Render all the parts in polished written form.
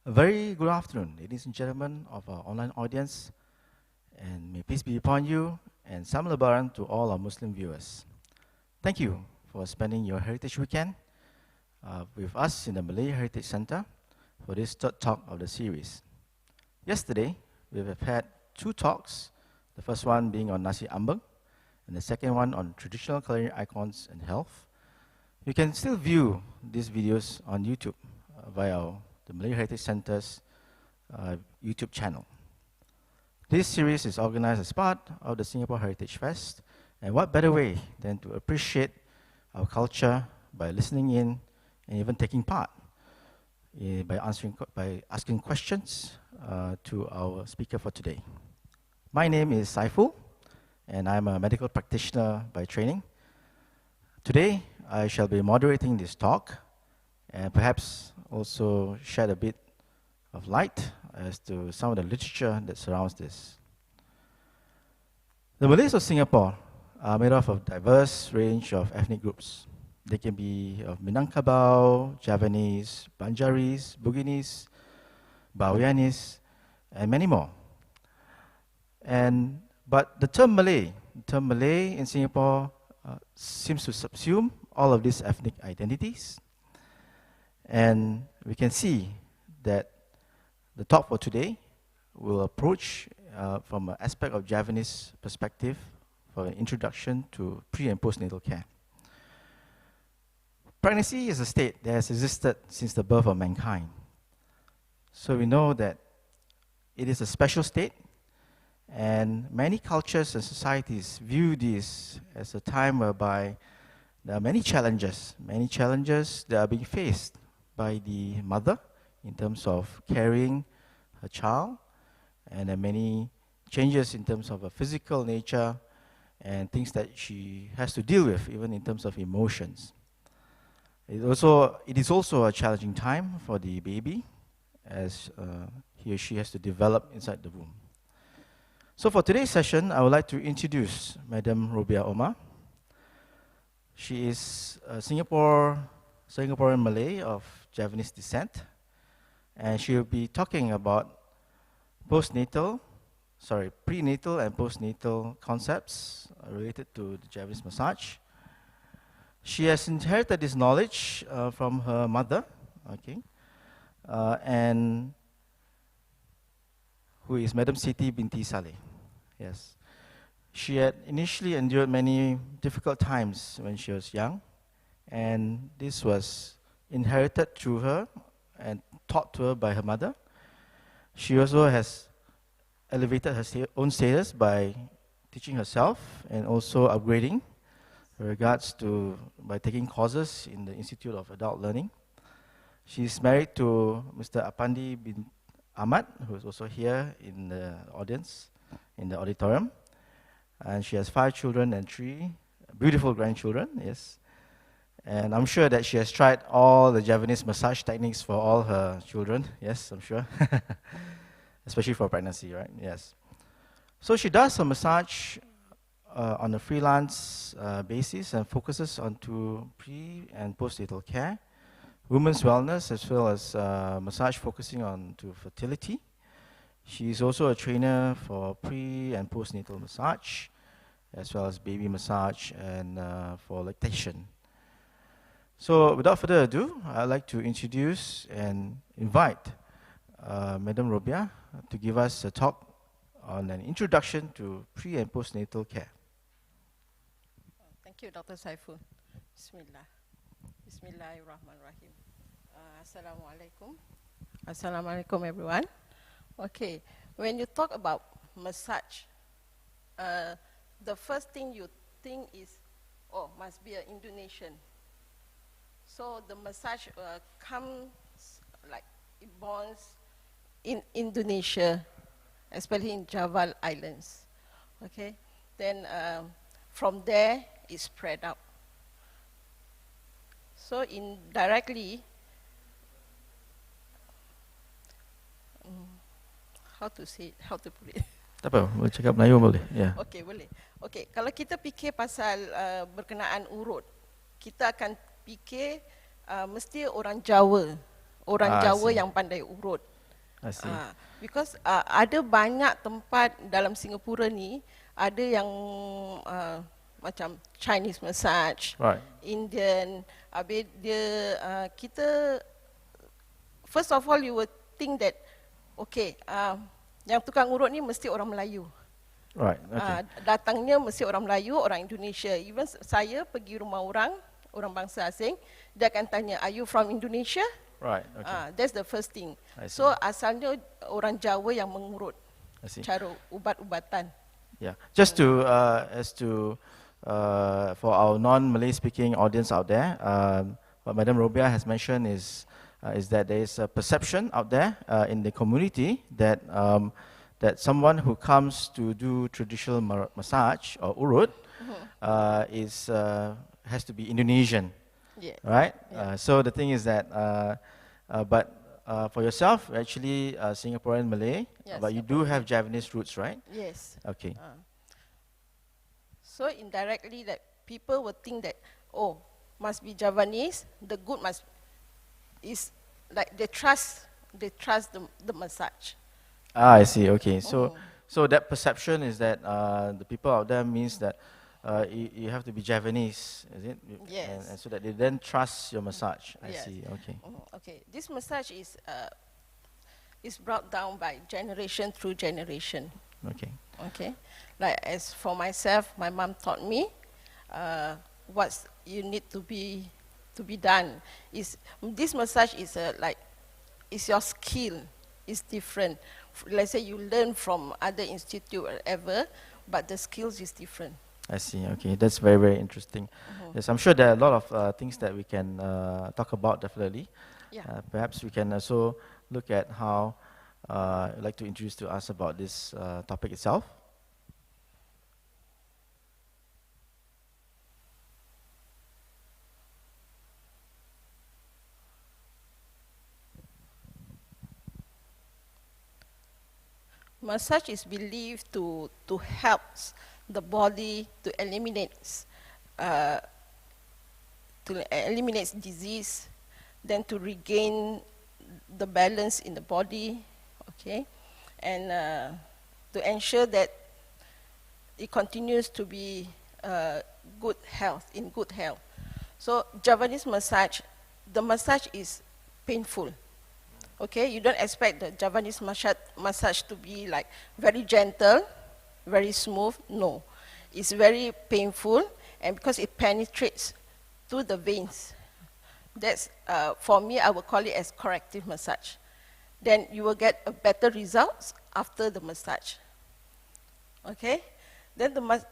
A very good afternoon, ladies and gentlemen of our online audience, and may peace be upon you, and Salam Lebaran to all our Muslim viewers. Thank you for spending your Heritage Weekend with us in the Malay Heritage Center for this third talk of the series. Yesterday, we have had two talks, the first one being on Nasi Ambeng, and the second one on traditional culinary icons and health. You can still view these videos on YouTube via the Malay Heritage Center's YouTube channel. This series is organized as part of the Singapore Heritage Fest, and what better way than to appreciate our culture by listening in and even taking part by asking questions to our speaker for today. My name is Saiful, and I'm a medical practitioner by training. Today, I shall be moderating this talk and perhaps also shed a bit of light as to some of the literature that surrounds this. The Malays of Singapore are made up of a diverse range of ethnic groups. They can be of Minangkabau, Javanese, Banjaris, Buginese, Baweanese, and many more. But the term Malay in Singapore seems to subsume all of these ethnic identities. And we can see that the talk for today will approach from an aspect of Javanese perspective for an introduction to pre- and postnatal care. Pregnancy is a state that has existed since the birth of mankind. So we know that it is a special state, and many cultures and societies view this as a time whereby there are many challenges that are being faced by the mother in terms of carrying her child, and there are many changes in terms of a physical nature and things that she has to deal with, even in terms of emotions. It is also a challenging time for the baby as he or she has to develop inside the womb. So for today's session, I would like to introduce Madam Robiah Omar. She is a Singaporean Malay of Javanese descent, and she will be talking about prenatal and postnatal concepts related to the Javanese massage. She has inherited this knowledge from her mother, and who is Madam Siti binti Saleh. Yes. She had initially endured many difficult times when she was young, and this was inherited through her and taught to her by her mother. She also has elevated her own status by teaching herself and also upgrading by taking courses in the Institute of Adult Learning. She's married to Mr. Apandi bin Ahmad, who is also here in the audience, in the auditorium. And she has 5 children and 3 beautiful grandchildren, yes. And I'm sure that she has tried all the Javanese massage techniques for all her children. Yes, I'm sure. Especially for pregnancy, right? Yes. So she does her massage on a freelance basis and focuses onto pre- and postnatal care, women's wellness, as well as massage focusing on to fertility. She is also a trainer for pre- and postnatal massage, as well as baby massage and for lactation. So without further ado, I'd like to introduce and invite Madam Robiah to give us a talk on an introduction to pre- and postnatal care. Thank you, Dr. Saiful. Bismillah. Bismillahirrahmanirrahim. Assalamualaikum. Assalamualaikum, everyone. Okay, when you talk about massage, the first thing you think is, must be an Indonesian. So the massage comes like it bonds in Indonesia, especially in Java Islands. Okay, then from there it spread out. So indirectly, how to put it? Tak apa, boleh cakap Melayu boleh. Yeah. Okay, boleh. Okay, kalau kita fikir pasal berkenaan urut, kita akan fikir mesti orang Jawa yang pandai urut. I see. Because ada banyak tempat dalam Singapura ni, ada yang macam Chinese massage, Right. Indian, habis dia kita first of all you would think that okay, yang tukang urut ni mesti orang Melayu. Right. Okay. Datangnya mesti orang Melayu, orang Indonesia. Even saya pergi rumah orang bangsa asing, dia akan tanya, are you from Indonesia? Right. Okay. That's the first thing. I see. So asalnya orang Jawa yang mengurut I see. cara ubat-ubatan. Yeah. Just to for our non-Malay speaking audience out there, what Madam Robia has mentioned is that there is a perception out there in the community that that someone who comes to do traditional massage or urut has to be Indonesian, Yeah. right? Yeah. So the thing is that, but for yourself, actually Singaporean Malay, Yes, but you do have Javanese roots, right? Yes. Okay. So indirectly that people would think that, oh, must be Javanese, the good is like they trust the massage. Ah, I see. Okay. So that perception is that the people out there means that you have to be Javanese, is it? Yes. And so that they then trust your massage. I Yes. see. Okay. Okay, this massage is brought down by generation through generation. Okay. Okay, like as for myself, my mom taught me what you need to be done. This massage is is your skill. It's different. Let's say you learn from other institute or whatever, but the skills is different. I see. Okay, that's very, very interesting. Yes, I'm sure there are a lot of things that we can talk about, definitely. Yeah. Perhaps we can also look at how you'd like to introduce to us about this topic itself. Massage is believed to help the body to eliminate disease, then to regain the balance in the body, okay, and to ensure that it continues to be in good health. So Javanese massage, the massage is painful. Okay, you don't expect the Javanese massage to be like very gentle, very smooth. No, it's very painful, and because it penetrates to the veins, that's for me I would call it as corrective massage. Then you will get a better results after the massage. Okay, then the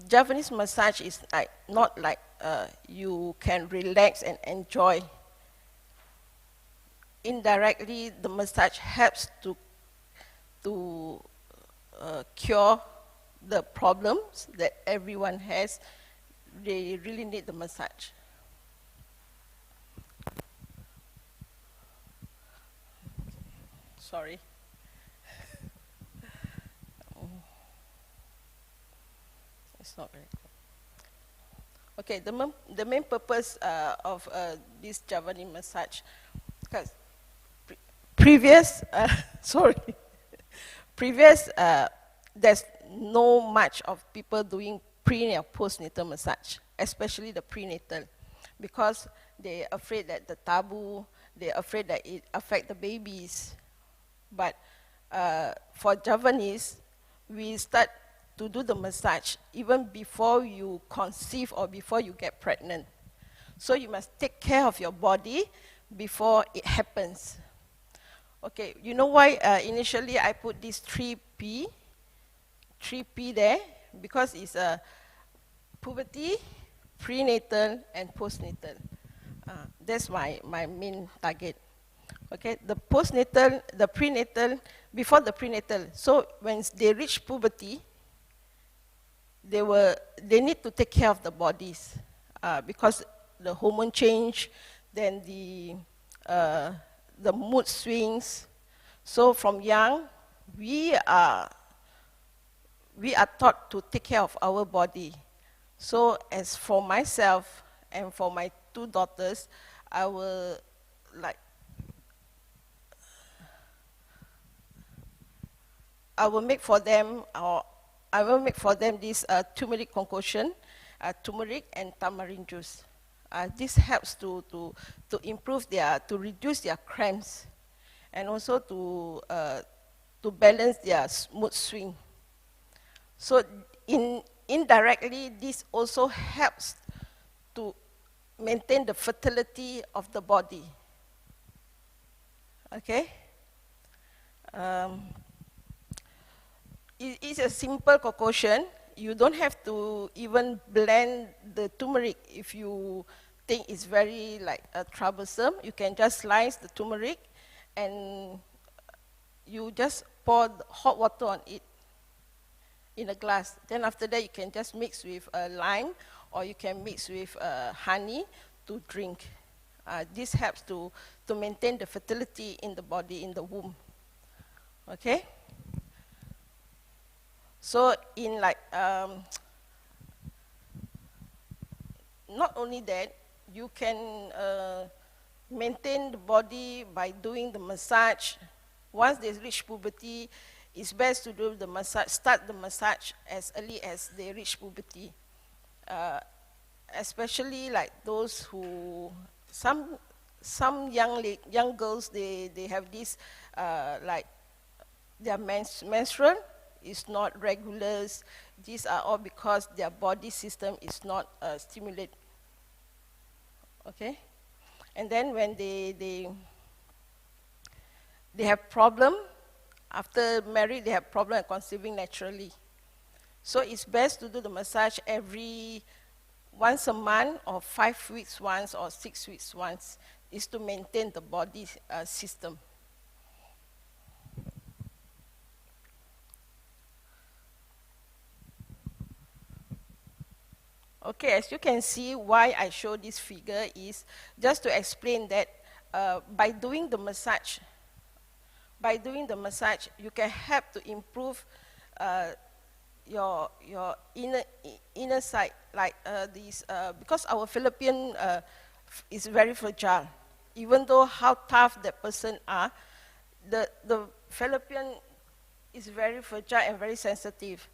Javanese massage is not like you can relax and enjoy. Indirectly, the massage helps to cure the problems that everyone has. They really need the massage. Sorry. It's not very good. Okay, the main purpose of this Javanese massage, because previous, there's no much of people doing prenatal, postnatal massage, especially the prenatal, because they're afraid that the taboo, they're afraid that it affect the babies. But for Javanese, we start to do the massage even before you conceive or before you get pregnant. So you must take care of your body before it happens. Okay, you know why initially I put this 3P there? Because it's puberty, prenatal, and postnatal. That's my main target. Okay, the postnatal, the prenatal, before the prenatal. So when they reach puberty, they need to take care of the bodies because the hormone change, then the mood swings. So from young, we are taught to take care of our body. So as for myself and for my two daughters, I will I will make for them, this turmeric concoction, turmeric and tamarind juice. This helps to improve to reduce their cramps, and also to balance their mood swing. So indirectly, this also helps to maintain the fertility of the body. Okay? It's a simple concoction. You don't have to even blend the turmeric if you think it's very troublesome. You can just slice the turmeric and you just pour hot water on it in a glass. Then after that, you can just mix with lime, or you can mix with honey to drink. This helps to maintain the fertility in the body, in the womb. Okay? So in not only that, you can maintain the body by doing the massage. Once they reach puberty, it's best to do the massage, start the massage as early as they reach puberty. Especially like those who, some young girls, they have this, their menstrual is not regular. These are all because their body system is not stimulated. Okay? And then when they have problem, after marriage, they have problem conceiving naturally. So it's best to do the massage once a month, or 5 weeks once, or 6 weeks once, is to maintain the body system. Okay, as you can see, why I show this figure is just to explain that by doing the massage, you can help to improve your inner side, because our Philippine is very fragile. Even though how tough that person are, the Philippine is very fragile and very sensitive.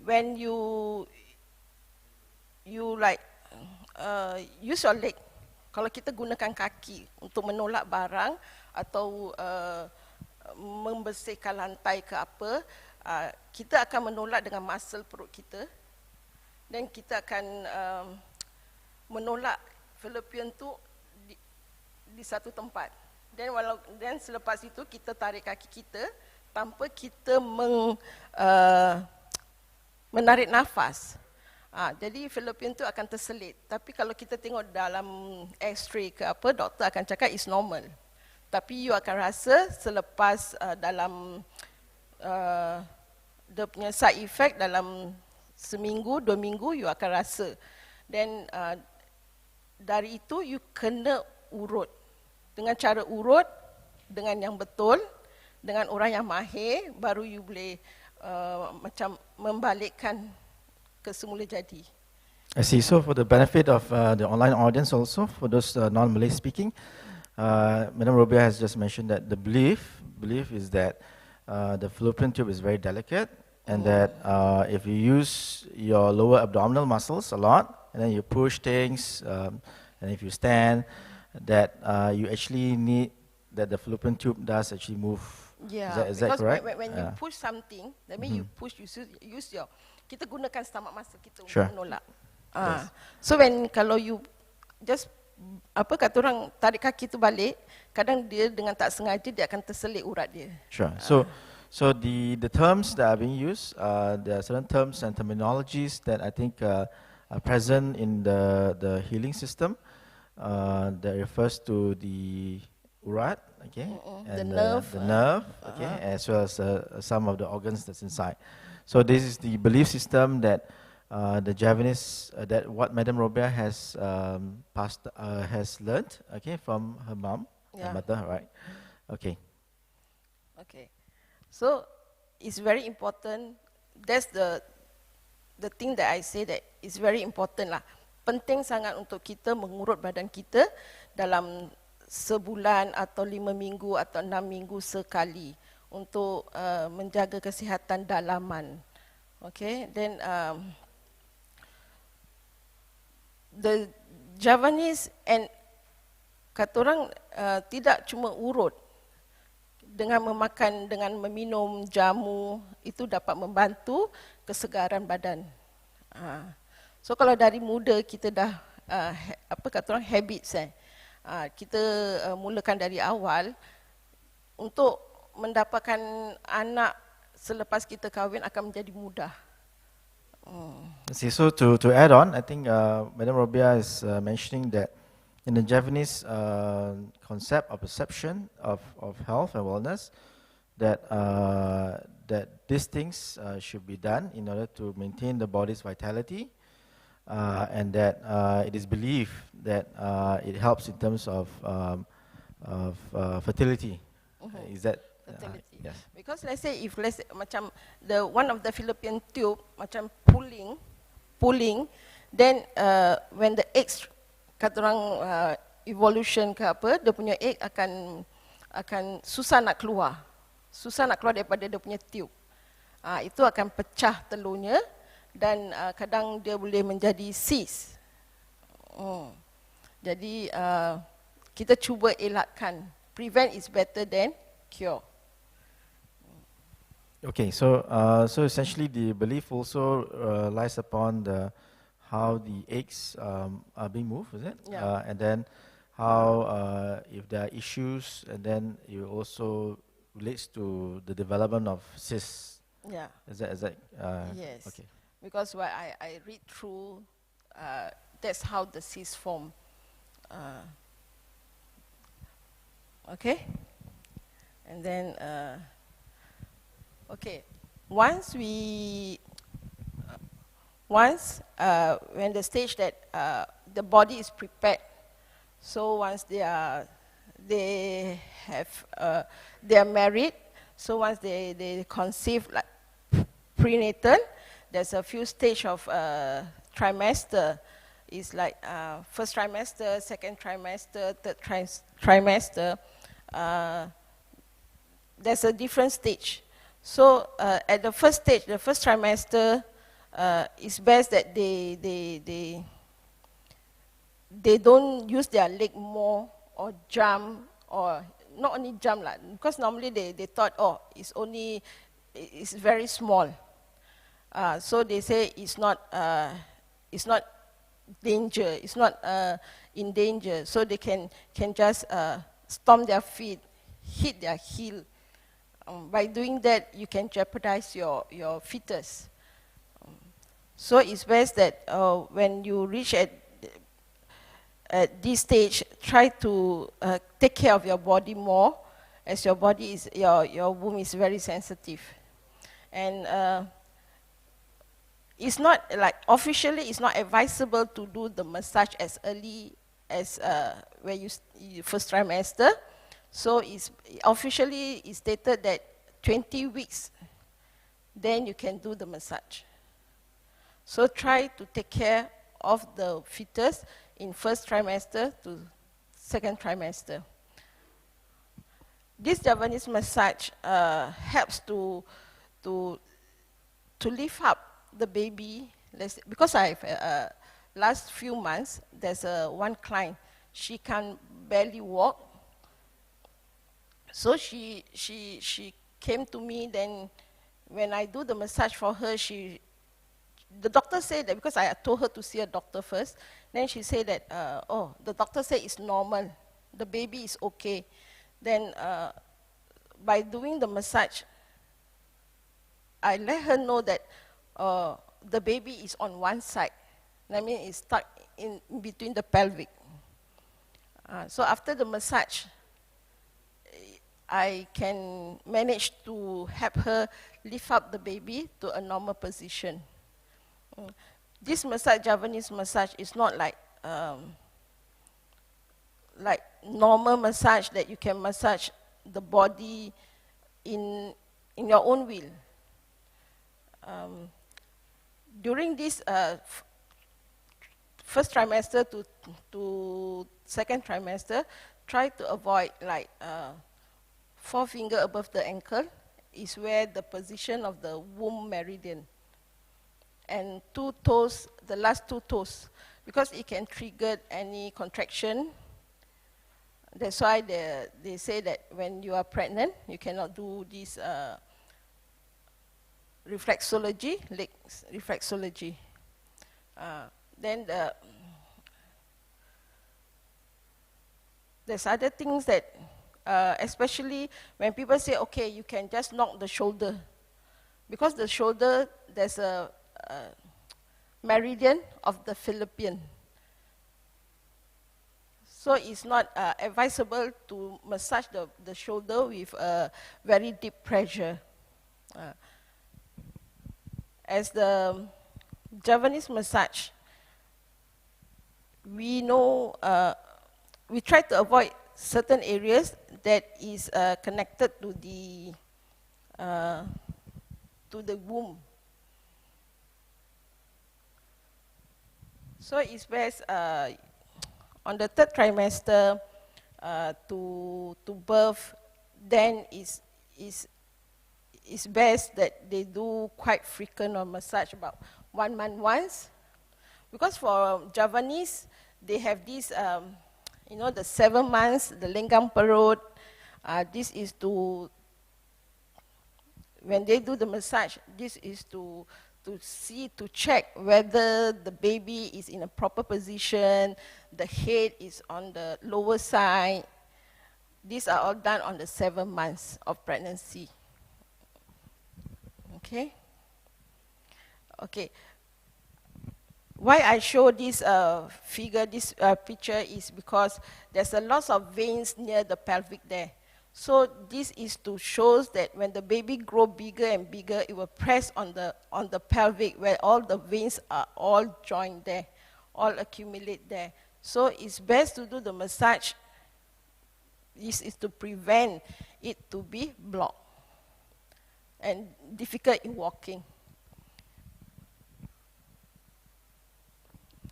When you use your leg, kalau kita gunakan kaki untuk menolak barang atau membersihkan lantai ke apa, kita akan menolak dengan muscle perut kita, dan kita akan menolak Fallopian tu di satu tempat. Dan selepas itu kita tarik kaki kita tanpa kita menarik nafas. Jadi Fallopian tu akan terselit. Tapi kalau kita tengok dalam X-ray ke apa, doktor akan cakap is normal. Tapi you akan rasa selepas dalam dia punya side effect dalam seminggu, 2 minggu, you akan rasa. Dan dari itu you kena urut. Dengan cara urut, dengan yang betul, dengan orang yang mahir, baru you boleh macam membalikkan ke semula jadi. I see. So for the benefit of the online audience also, for those non-Malay speaking, Madam Robia has just mentioned that the belief is that the fallopian tube is very delicate, and that if you use your lower abdominal muscles a lot, and then you push things, and if you stand, that you actually need that the fallopian tube does actually move. Yeah, is that correct? When you push something, that means you use your, kita gunakan stomach muscle kita Sure. untuk menolak. Yes. So kalau you just kata orang tarik kaki tu balik, kadang dia dengan tak sengaja dia akan terselit urat dia. Sure. So the terms that are being used, there are certain terms and terminologies that I think are present in the healing system that refers to the urat, okay, and the nerve, okay, as well as some of the organs that's inside. So this is the belief system that the Javanese, that what Madam Robia has has learned, okay, from her mom, her mother, right? Okay. Okay. So it's very important. That's the thing that I say that is very important lah. Penting sangat untuk kita mengurut badan kita dalam sebulan atau 5 minggu atau 6 minggu sekali, untuk menjaga kesihatan dalaman. Okay, then the Javanese and kata orang tidak cuma urut, dengan memakan, dengan meminum jamu itu dapat membantu kesegaran badan. So kalau dari muda kita dah apa kata orang habits kita mulakan dari awal, untuk mendapatkan anak selepas kita kahwin akan menjadi mudah. See, so to add on, I think Madam Robia is mentioning that in the Javanese concept or perception of health and wellness, that that these things should be done in order to maintain the body's vitality, and that it is believed that it helps in terms of fertility. Is that fertility? Yes. Because let's say macam the one of the Philippine tube macam pulling, then when the eggs kata orang evolution ke apa, dia punya egg akan susah nak keluar daripada dia punya tube. Itu akan pecah telurnya dan kadang dia boleh menjadi cyst. Jadi kita cuba elakkan. Prevent is better than cure. Okay, so so essentially the belief also lies upon how the eggs are being moved, is it? Yeah. And then how if there are issues, and then it also relates to the development of cysts. Yeah. Is that yes. Okay. Because when I read through, that's how the cysts form. Okay. And then, okay, when the stage that the body is prepared, so once they are married, so once they conceive, like prenatal, there's a few stage of trimester. It's like first trimester, second trimester, third trimester. There's a different stage. So at the first stage, the first trimester, it's best that they don't use their leg more or jump, or not only jump lah, because normally they thought, oh, it's very small. So they say it's not danger, it's not in danger. So they can just stomp their feet, hit their heel. By doing that, you can jeopardize your fetus. So it's best that when you reach at this stage, try to take care of your body more, as your body is, your womb is very sensitive. And it's not like, officially it's not advisable to do the massage as early as where you first trimester. So it's officially it's stated that 20 weeks, then you can do the massage. So try to take care of the fetus in first trimester to second trimester. This Javanese massage helps to lift up the baby. Because I've last few months, there's one client, she can barely walk. So she came to me. Then when I do the massage for her, the doctor said that, because I told her to see a doctor first, then she said that, oh, the doctor said it's normal, the baby is okay. Then by doing the massage, I let her know that the baby is on one side. I mean, it's stuck in between the pelvic. So after the massage, I can manage to help her lift up the baby to a normal position. This massage, Javanese massage, is not like normal massage that you can massage the body in your own will. During this first trimester to second trimester, try to avoid like 4 finger above the ankle, is where the position of the womb meridian. And 2 toes, the last 2 toes, because it can trigger any contraction. That's why they say that when you are pregnant, you cannot do this reflexology, leg reflexology. Then there's other things that, especially when people say, okay, you can just knock the shoulder. Because the shoulder, there's a meridian of the Philippine. So it's not advisable to massage the shoulder with very deep pressure. As the Javanese massage, we know, we try to avoid certain areas that is connected to the womb. So it's best on the 3rd trimester to birth, then it's best that they do quite frequent on massage, about 1 month once. Because for Javanese, they have this, you know, the 7 months, the lenggang perut. This is to, when they do the massage, this is to check whether the baby is in a proper position, the head is on the lower side. These are all done on the 7 months of pregnancy. Okay? Okay. Why I show this figure, this picture, is because there's a lot of veins near the pelvic there. So this is to show that when the baby grow bigger and bigger, it will press on the pelvic where all the veins are all joined there, all accumulate there. So it's best to do the massage. This is to prevent it to be blocked and difficult in walking.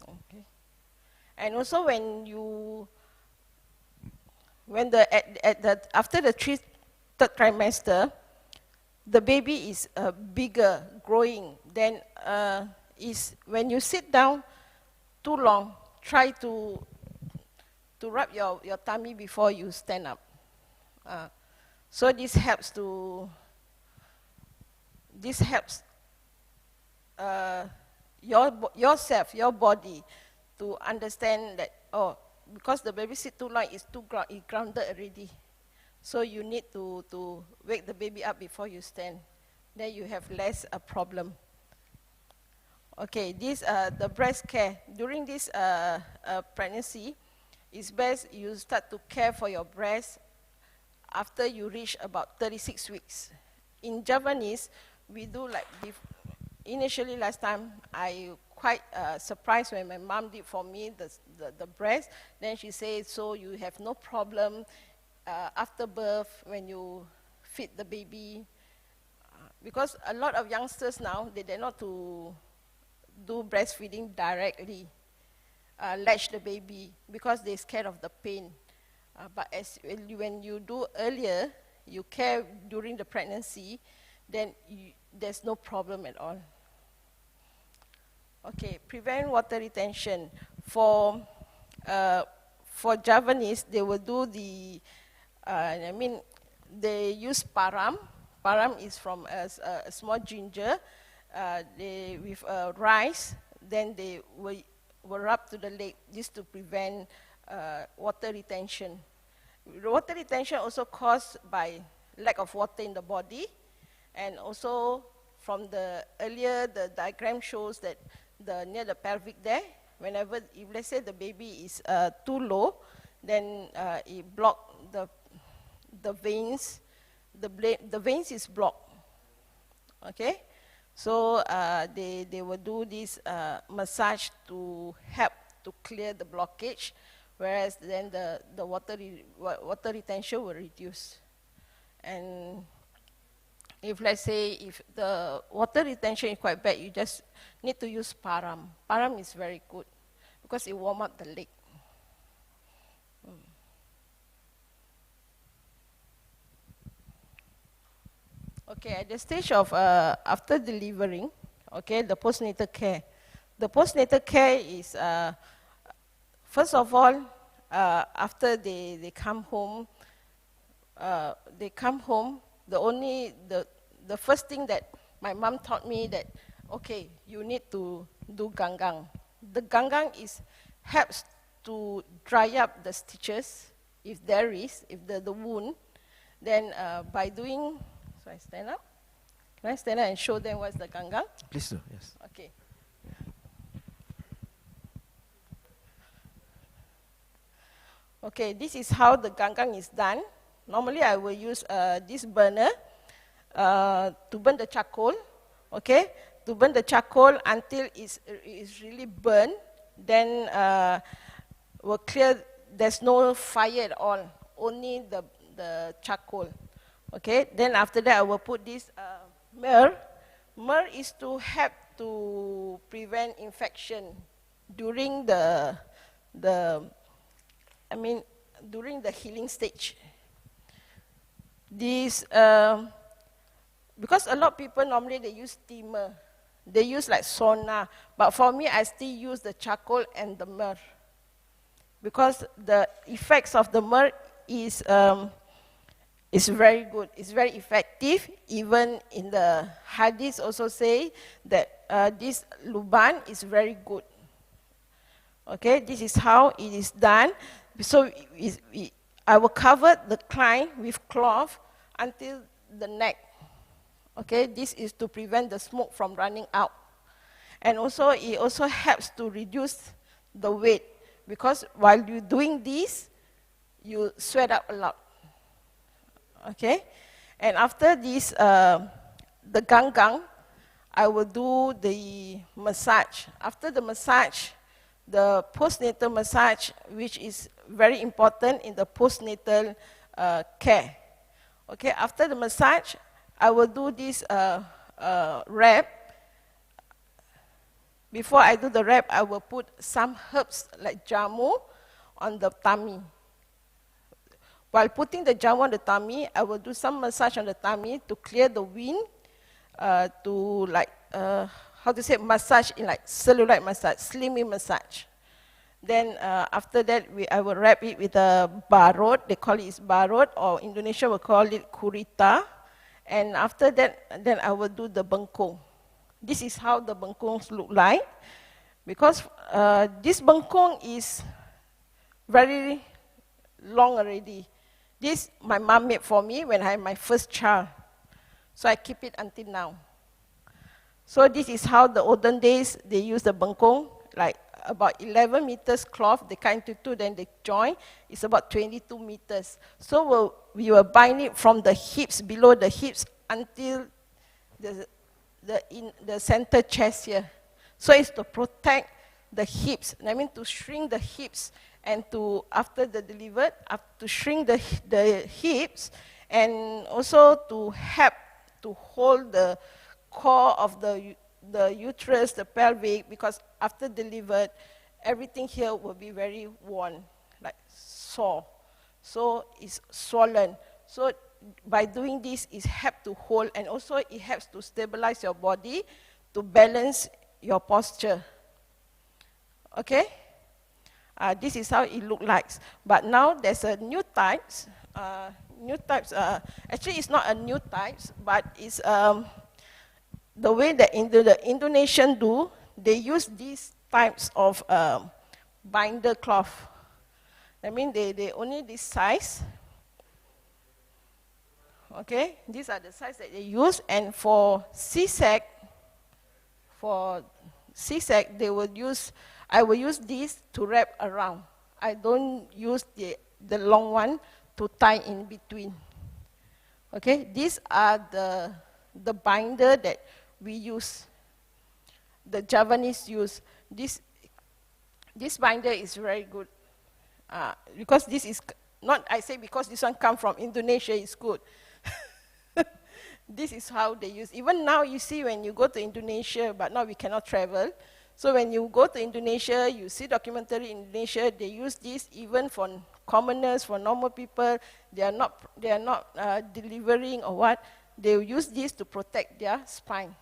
Okay. And also after the 3rd trimester, the baby is bigger, growing. Then when you sit down too long, try to rub your tummy before you stand up. So this helps your body to understand that, oh, because the baby sit too long, it's grounded already. So you need to wake the baby up before you stand. Then you have less a problem. Okay, this the breast care. During this pregnancy, it's best you start to care for your breast after you reach about 36 weeks. In Javanese, we do like, initially last time, I quite surprised when my mom did for me the breast. Then she said, so you have no problem after birth when you feed the baby. Because a lot of youngsters now, they dare not to do breastfeeding directly, latch the baby, because they're scared of the pain. But when you do earlier, you care during the pregnancy, then there's no problem at all. Okay, prevent water retention. For Javanese, they will do they use param. Param is from a small ginger with rice. Then they will rub to the leg, this to prevent water retention. Water retention also caused by lack of water in the body, and also from the diagram shows that near the pelvic there, whenever, if let's say the baby is too low, then it blocks the veins. The veins is blocked. Okay, so they will do this massage to help to clear the blockage, whereas then the water retention will reduce. And if let's say if the water retention is quite bad, you just need to use param. Param is very good because it warms up the leg. Okay, at the stage of after delivering, okay, the postnatal care. The postnatal care is, first of all, after they come home, the first thing that my mom taught me that, okay, you need to do ganggang. The ganggang helps to dry up the stitches, if there is, if the wound. Then by doing, so I stand up. Can I stand up and show them what's the ganggang? Please do, yes. Okay. Okay, this is how the ganggang is done. Normally I will use this burner to burn the charcoal, okay? To burn the charcoal until it's really burned, then we'll clear, there's no fire at all, only the charcoal, okay? Then after that I will put this myrrh. Myrrh is to help to prevent infection during during the healing stage. This, because a lot of people normally they use steamer, they use like sauna, but for me I still use the charcoal and the myrrh, because the effects of the myrrh is very good, it's very effective. Even in the hadith also say that this luban is very good. Okay, this is how it is done. So I will cover the client with cloth until the neck. Okay, this is to prevent the smoke from running out. And also, it also helps to reduce the weight, because while you're doing this, you sweat up a lot. Okay, and after this, the ganggang, I will do the massage. After the massage, the postnatal massage, which is very important in the postnatal care. Okay, after the massage, I will do this wrap. Before I do the wrap, I will put some herbs like jamu on the tummy. While putting the jamu on the tummy, I will do some massage on the tummy to clear the wind, to like, massage in like cellulite massage, slimming massage. Then after that, I will wrap it with a barot. They call it barot, or Indonesia will call it kurita. And after that, then I will do the bengkong. This is how the bengkongs look like. Because this bengkong is very long already. This my mom made for me when I had my first child. So I keep it until now. So this is how the olden days, they use the bengkong, like about 11 meters cloth, they cut into two, then they join. It's about 22 meters. So we will bind it from the hips, below the hips, until the center chest here. So it's to protect the hips. I mean, to shrink the hips, and to, after the delivered, to shrink the hips, and also to help to hold the core of the uterus, the pelvic, because after delivered, everything here will be very worn, like sore. So it's swollen. So by doing this, it helps to hold, and also it helps to stabilize your body, to balance your posture. Okay? This is how it looks like. But now there's a new types. Actually it's not a new types, but it's the way that the Indonesian do, they use these types of binder cloth. I mean, they only this size. Okay, these are the size that they use. And for C-sec, they will use, I will use this to wrap around. I don't use the long one to tie in between. Okay, these are the binder that we use. The Javanese use. This binder is very good. Because this is, not I say because this one come from Indonesia, is good. This is how they use. Even now you see when you go to Indonesia, but now we cannot travel. So when you go to Indonesia, you see documentary in Indonesia, they use this even for commoners, for normal people. They are not delivering or what. they will use this to protect their spine.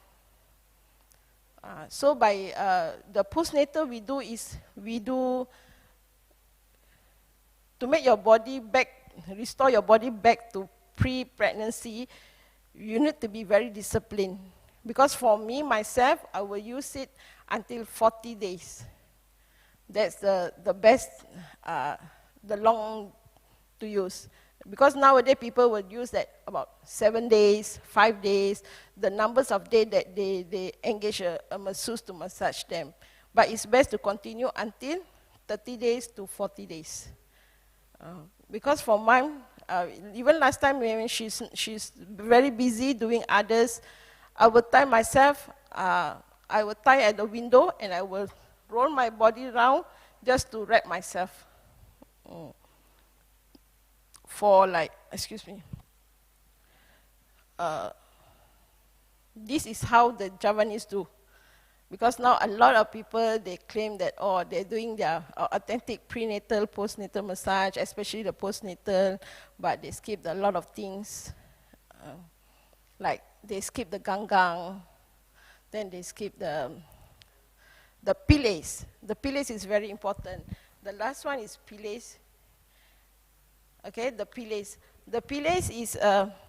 So by the postnatal we do to make your body back, restore your body back to pre-pregnancy, you need to be very disciplined. Because for me, myself, I will use it until 40 days. That's the best, the long to use. Because nowadays people will use that about 7 days, 5 days, the numbers of days that they engage a masseuse to massage them. But it's best to continue until 30 days to 40 days. Because for mine, even last time when she's very busy doing others, I will tie myself, I will tie at the window and I will roll my body around just to wrap myself. For like, excuse me, this is how the Javanese do. Because now a lot of people, they claim that, oh, they're doing their authentic prenatal, postnatal massage, especially the postnatal, but they skip a lot of things. Like they skip the gang, then they skip the pilates. The pilates is very important. The last one is pilates. Okay, the pilates. The pilates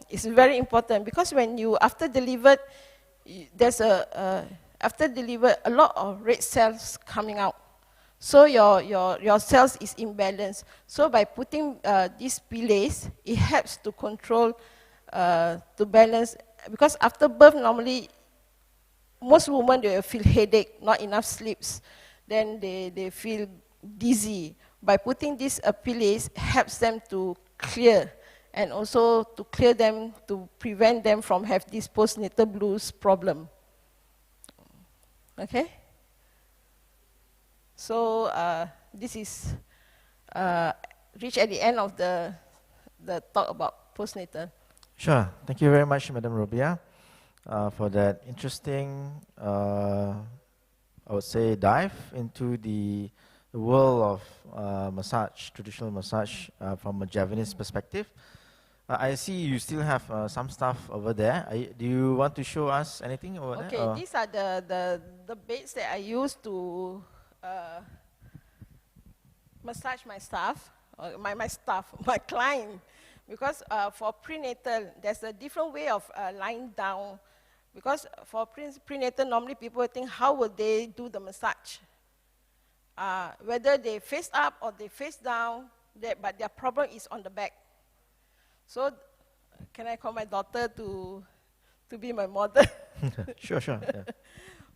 is very important because when you, after delivered, there's after delivery, a lot of red cells coming out. So your cells is imbalanced. So by putting this pilates, it helps to control, to balance. Because after birth, normally, most women, they feel headache, not enough sleeps. Then they feel dizzy. By putting this pilates, helps them to clear, and also to clear them, to prevent them from have this postnatal blues problem. Okay? So this is reached at the end of the talk about postnatal. Sure. Thank you very much, Madam Robia, for that interesting, I would say, dive into the world of massage, traditional massage from a Javanese perspective. I see you still have some stuff over there. Do you want to show us anything over there? Okay, these are the beds that I use to massage my staff, my client. Because for prenatal, there's a different way of lying down. Because for prenatal, normally people think, how would they do the massage? Whether they face up or they face down, but their problem is on the back. So, can I call my daughter to be my model? Sure. Yeah.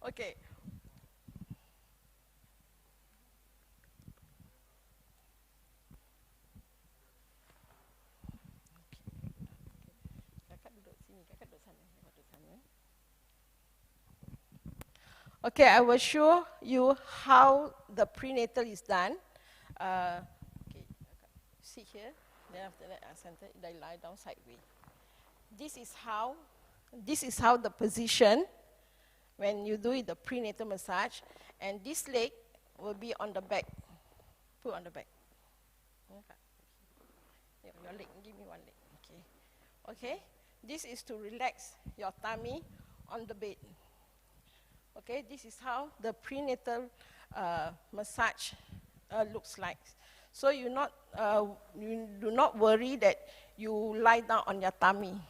Okay. Okay, I will show you how the prenatal is done. Okay, sit here. Then after that, I center, they lie down sideways. This is how the position when you do the prenatal massage, and this leg will be on the back. Put on the back. Okay. Your leg, give me one leg. Okay. Okay. This is to relax your tummy on the bed. Okay. This is how the prenatal massage looks like. So you do not worry that you lie down on your tummy,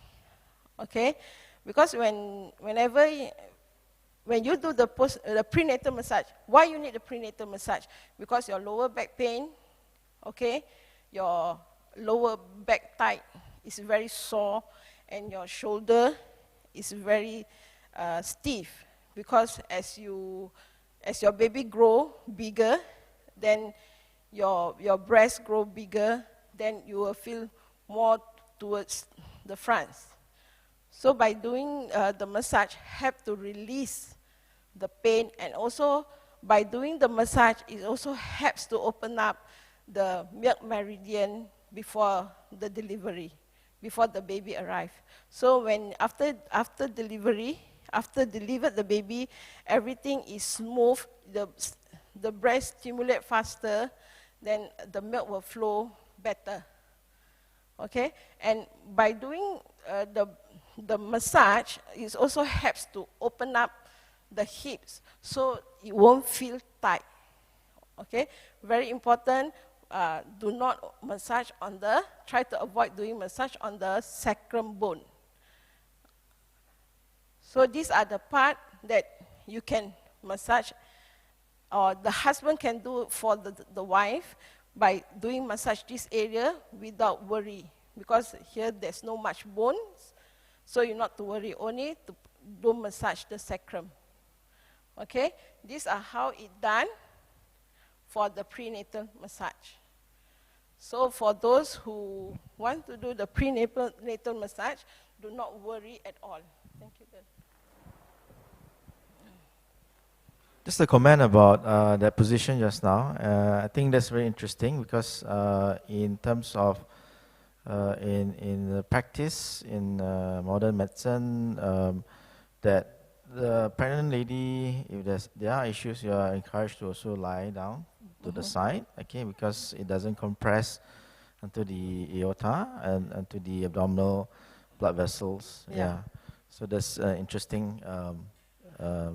okay? Because whenever you do the prenatal massage, why you need the prenatal massage? Because your lower back pain, okay, your lower back tight is very sore, and your shoulder is very stiff. Because as your baby grow bigger, then your breast grow bigger, then you will feel more towards the front. So by doing the massage, help to release the pain, and also by doing the massage, it also helps to open up the milk meridian before the delivery, before the baby arrives. So when after delivered the baby, everything is smooth, the breast stimulate faster, then the milk will flow better. Okay? And by doing the massage is also helps to open up the hips so it won't feel tight. Okay, very important. Do not massage on the, try to avoid doing massage on the sacrum bone. So these are the part that you can massage, or the husband can do for the wife by doing massage this area without worry. Because here there's no much bones, so you not to worry, only to do massage the sacrum. Okay, these are how it done for the prenatal massage. So for those who want to do the prenatal massage, do not worry at all. Thank you, Ben. Just a comment about that position just now. I think that's very interesting because in terms of in the practice in modern medicine, that the pregnant lady, if there are issues, you are encouraged to also lie down to the side, okay, because it doesn't compress onto the aorta and to the abdominal blood vessels. Yeah. So that's interesting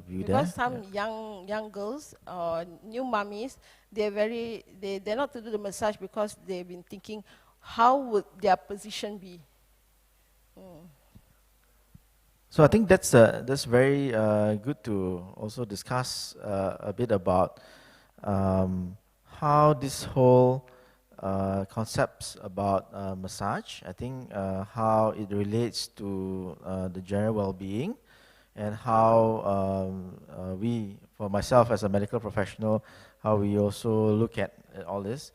view there. Because some young girls or new mummies, they're not to do the massage because they've been thinking, how would their position be? So I think that's very good to also discuss a bit about how this whole concepts about massage, I think how it relates to the general well-being, and how we, for myself as a medical professional, how we also look at all this.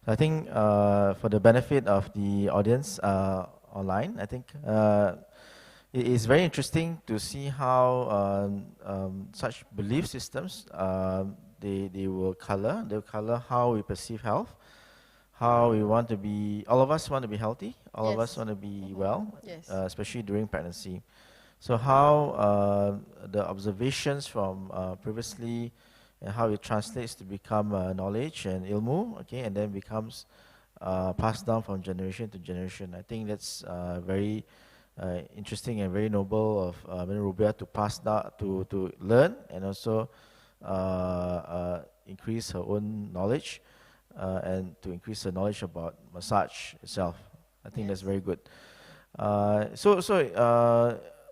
So I think for the benefit of the audience online, I think it is very interesting to see how such belief systems they will color how we perceive health, how we want to be. All of us want to be healthy. All of us want to be well, especially during pregnancy. So how the observations from previously and how it translates to become knowledge and ilmu, okay, and then becomes passed down from generation to generation. I think that's very interesting and very noble of Madam Rubia to pass that, to learn and also increase her own knowledge and to increase her knowledge about massage itself. I think that's very good.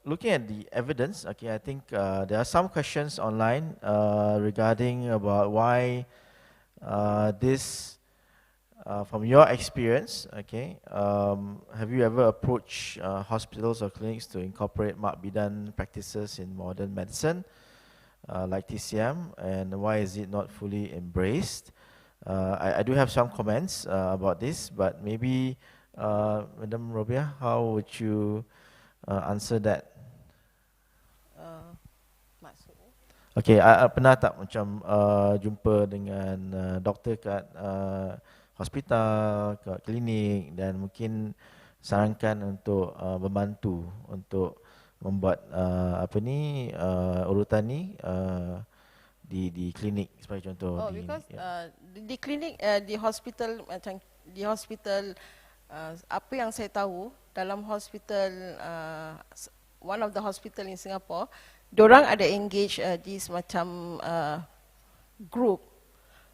Looking at the evidence, okay, I think there are some questions online regarding about why this, from your experience, okay, have you ever approached hospitals or clinics to incorporate Mak Bidan practices in modern medicine, like TCM, and why is it not fully embraced? I do have some comments about this, but maybe, Madam Robia, how would you answer that? Okay, pernah tak macam jumpa dengan doktor kat hospital, kat klinik, dan mungkin sarankan untuk membantu untuk membuat urutan ni di klinik sebagai contoh. Oh, because di klinik, di hospital macam di hospital, apa yang saya tahu dalam hospital, one of the hospital in Singapore, dorang ada engage di semacam group.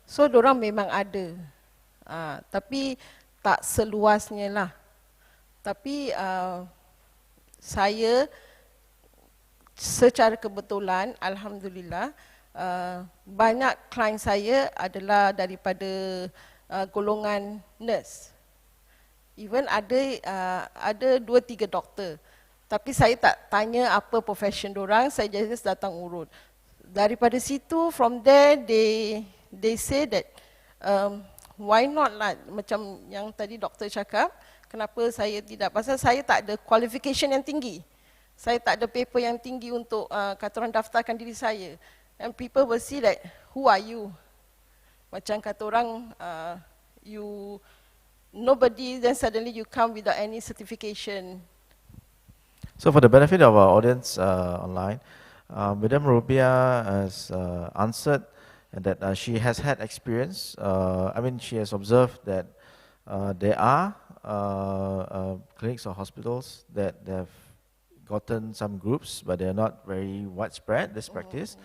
So dorang memang ada, tapi tak seluasnya lah. Tapi saya secara kebetulan, alhamdulillah, banyak klien saya adalah daripada golongan nurse. Even ada 2-3 doktor. Tapi saya tak tanya apa profession dorang, saya just datang urut. Daripada situ, from there, they say that, why not lah, macam yang tadi doktor cakap, kenapa saya tidak, pasal saya tak ada qualification yang tinggi. Saya tak ada paper yang tinggi untuk kata orang daftarkan diri saya. And people will see that, who are you? Macam kata orang, you, nobody, then suddenly you come without any certification. So for the benefit of our audience online, Madam Rubia has answered that she has had experience. She has observed that there are clinics or hospitals that have gotten some groups, but they're not very widespread, this practice.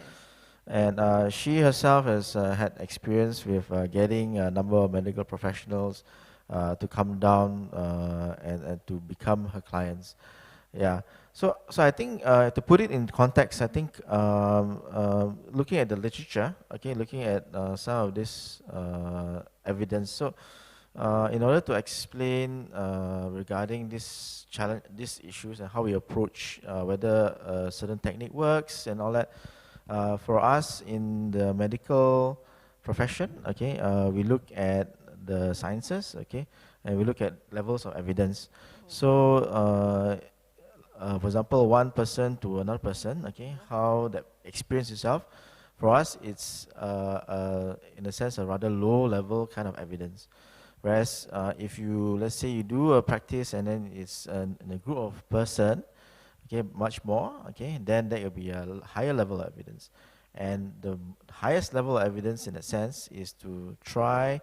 And she herself has had experience with getting a number of medical professionals to come down and to become her clients. Yeah. So I think to put it in context, I think looking at the literature, okay, looking at some of this evidence. So in order to explain regarding this challenge, these issues and how we approach whether a certain technique works and all that, for us in the medical profession, okay, we look at the sciences, okay, and we look at levels of evidence. So for example, one person to another person, okay, how that experience itself, for us it's in a sense a rather low level kind of evidence. Whereas if you, let's say you do a practice and then it's in a group of person, okay, much more, okay, then that will be a higher level of evidence. And the highest level of evidence in that sense is to try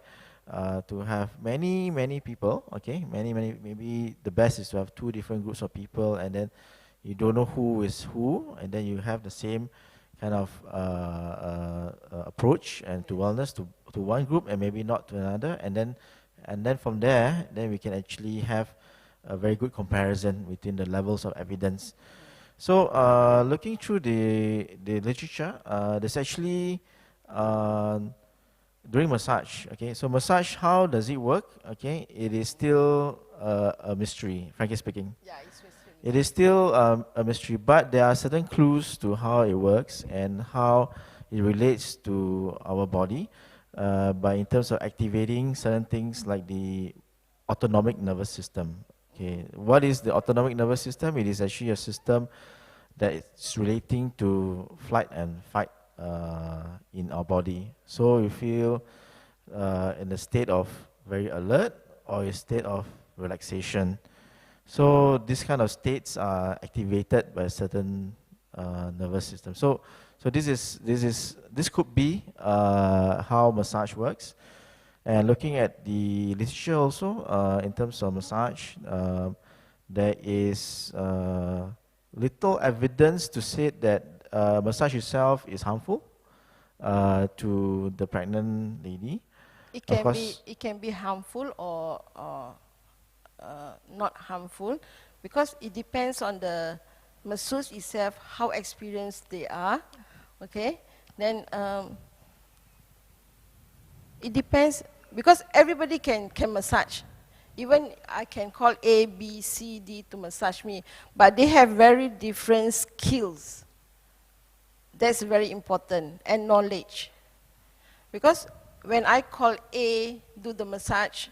to have many people, okay, maybe the best is to have 2 different groups of people, and then you don't know who is who, and then you have the same kind of approach and to wellness to one group and maybe not to another, and then from there, then we can actually have a very good comparison between the levels of evidence. So looking through the literature, there's actually during massage, okay, so massage, how does it work? Okay, it is still a mystery, frankly speaking. Yeah, it's mystery. It is still a mystery, but there are certain clues to how it works and how it relates to our body by in terms of activating certain things like the autonomic nervous system. Okay, what is the autonomic nervous system? It is actually a system that is relating to flight and fight in our body. So you feel in a state of very alert or a state of relaxation. So these kind of states are activated by a certain nervous system. So this could be how massage works. And looking at the literature also in terms of massage, there is little evidence to say that massage itself is harmful to the pregnant lady. It can be harmful or not harmful, because it depends on the masseuse itself, how experienced they are. Okay, then it depends, because everybody can massage. Even I can call A, B, C, D to massage me, but they have very different skills. That's very important, and knowledge. Because when I call A, do the massage,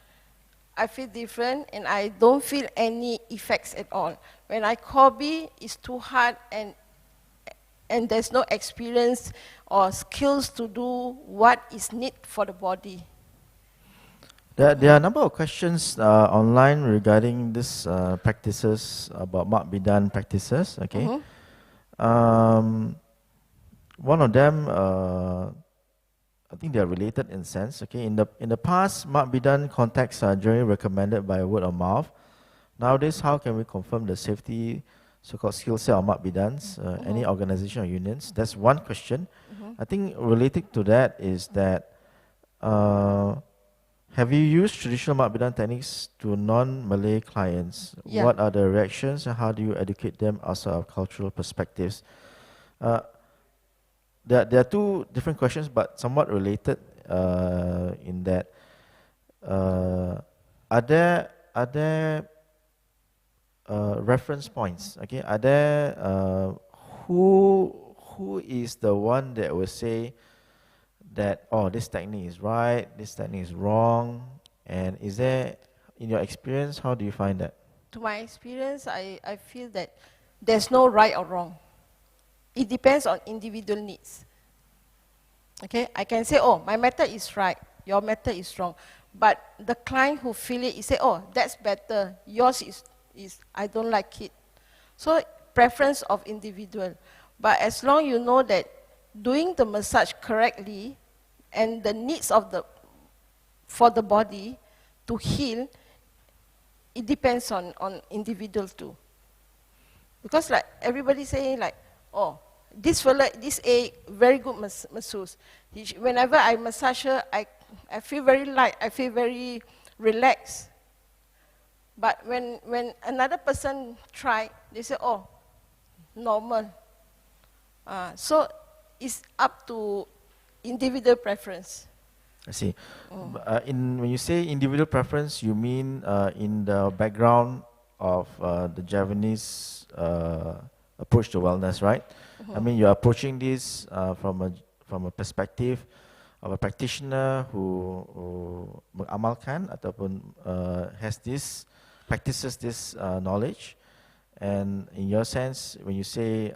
I feel different and I don't feel any effects at all. When I call B, it's too hard and there's no experience or skills to do what is needed for the body. There are a number of questions online regarding this practices, about Mak Bidan practices, okay. One of them, I think they are related in sense, okay. In the past, Mak Bidan contacts are generally recommended by word of mouth. Nowadays, how can we confirm the safety, so-called skill set of Mak Bidans, any organization or unions? That's one question. I think related to that is that, have you used traditional Mak Bidan techniques to non-Malay clients? Yeah. What are the reactions and how do you educate them outside of cultural perspectives? There are 2 different questions, but somewhat related in that. Are there reference points? Okay, are there who is the one that will say that, oh, this technique is right, this technique is wrong, and is there, in your experience, how do you find that? To my experience, I feel that there's no right or wrong. It depends on individual needs. Okay, I can say, oh, my method is right, your method is wrong. But the client who feel it, he say, oh, that's better, yours is I don't like it. So preference of individual. But as long you know that doing the massage correctly and the needs of for the body to heal, it depends on individual too. Because like everybody saying like, oh, this fella, this A, very good masseuse. Whenever I massage her, I feel very light, I feel very relaxed. But when another person try, they say, oh, normal. So it's up to individual preference. I see. When you say individual preference, you mean in the background of the Javanese approach to wellness, right? I mean, you're approaching this from a perspective of a practitioner who mengamalkan ataupun practices this knowledge. And in your sense, when you say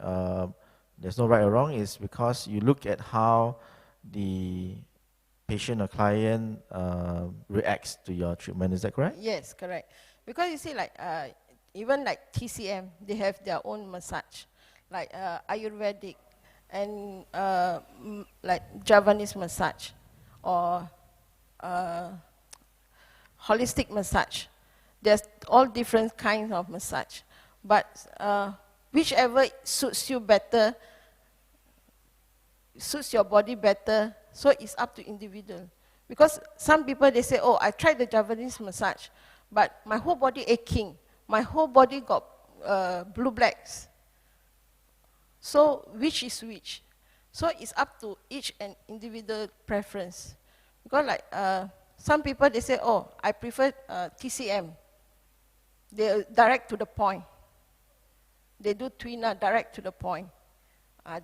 there's no right or wrong, is because you look at how the patient or client reacts to your treatment. Is that correct? Yes, correct. Because you see, like even like TCM, they have their own massage, like Ayurvedic and like Javanese massage or holistic massage. There's all different kinds of massage, but whichever suits you better, suits your body better, so it's up to individual. Because some people, they say, oh, I tried the Javanese massage, but my whole body aching, my whole body got blue blacks. So which is which? So it's up to each and individual preference. Because like some people, they say, oh, I prefer TCM. They direct to the point. They do tweener direct to the point.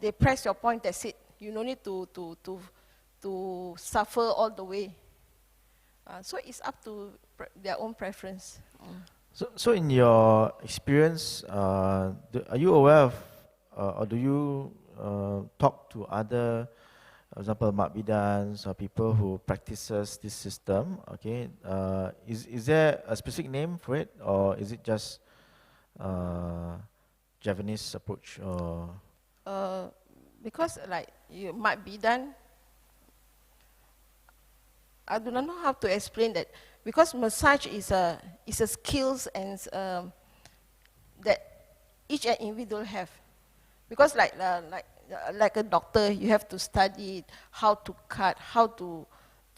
They press your point, that's it. You don't need to suffer all the way. So it's up to their own preference. So in your experience, are you aware of, or do you talk to other, for example, Mak Bidans or people who practices this system? Okay, is there a specific name for it, or is it just Javanese approach? Or because like Mak Bidan, I do not know how to explain that. Because massage is a skills and that each individual have. Because like a doctor, you have to study how to cut, how to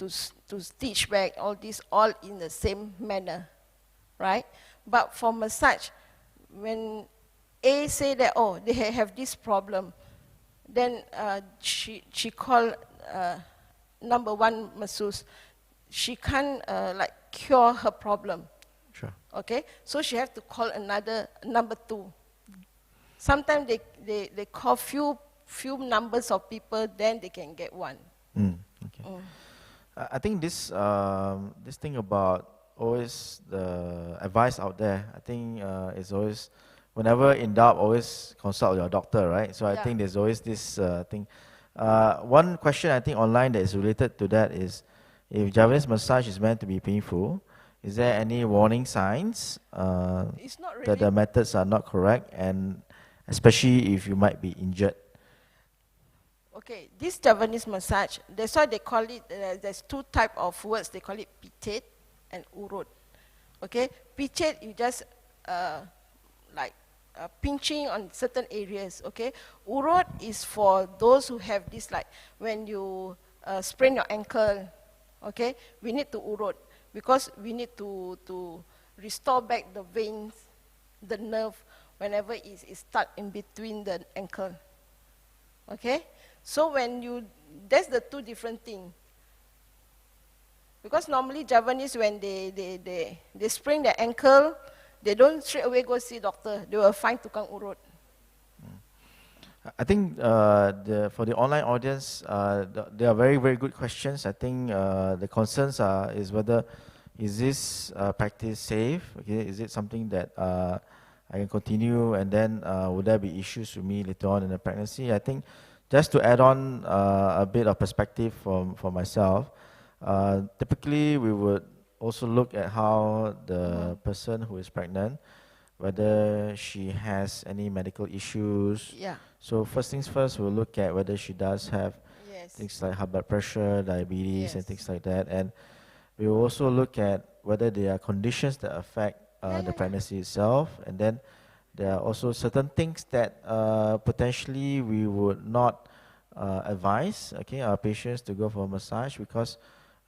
stitch back, all this, all in the same manner, right? But for massage, when A say that, oh, they have this problem, then she call number one masseuse. She can't like cure her problem. Sure. Okay, so she have to call another number two. Sometimes they call few numbers of people, then they can get one. Okay. I think this thing about always the advice out there, I think is always, whenever in doubt, always consult your doctor, right? So I think there's always this thing. One question I think online that is related to that is, if Javanese massage is meant to be painful, is there any warning signs It's not really that the methods are not correct, and especially if you might be injured? Okay, this Javanese massage, that's why they call it, there's two type of words, they call it pichet and urut. Okay, pichet, you just like pinching on certain areas, okay. Urut is for those who have this, like when you sprain your ankle, okay, we need to urut because we need to restore back the veins, the nerve, whenever it's stuck in between the ankle, okay. So when that's the two different things. Because normally Javanese, when they sprain their ankle, they don't straight away go see doctor. They will find tukang urut. I think for the online audience, there are very, very good questions. I think the concerns is whether is this practice safe? Okay, is it something that I can continue, and then would there be issues with me later on in the pregnancy? I think just to add on a bit of perspective for myself, typically we would also look at how the person who is pregnant, whether she has any medical issues. Yeah. So first things first, we'll look at whether she does have things like high blood pressure, diabetes, and things like that. And we will also look at whether there are conditions that affect the pregnancy itself. And then there are also certain things that potentially we would not advise, okay, our patients to go for a massage because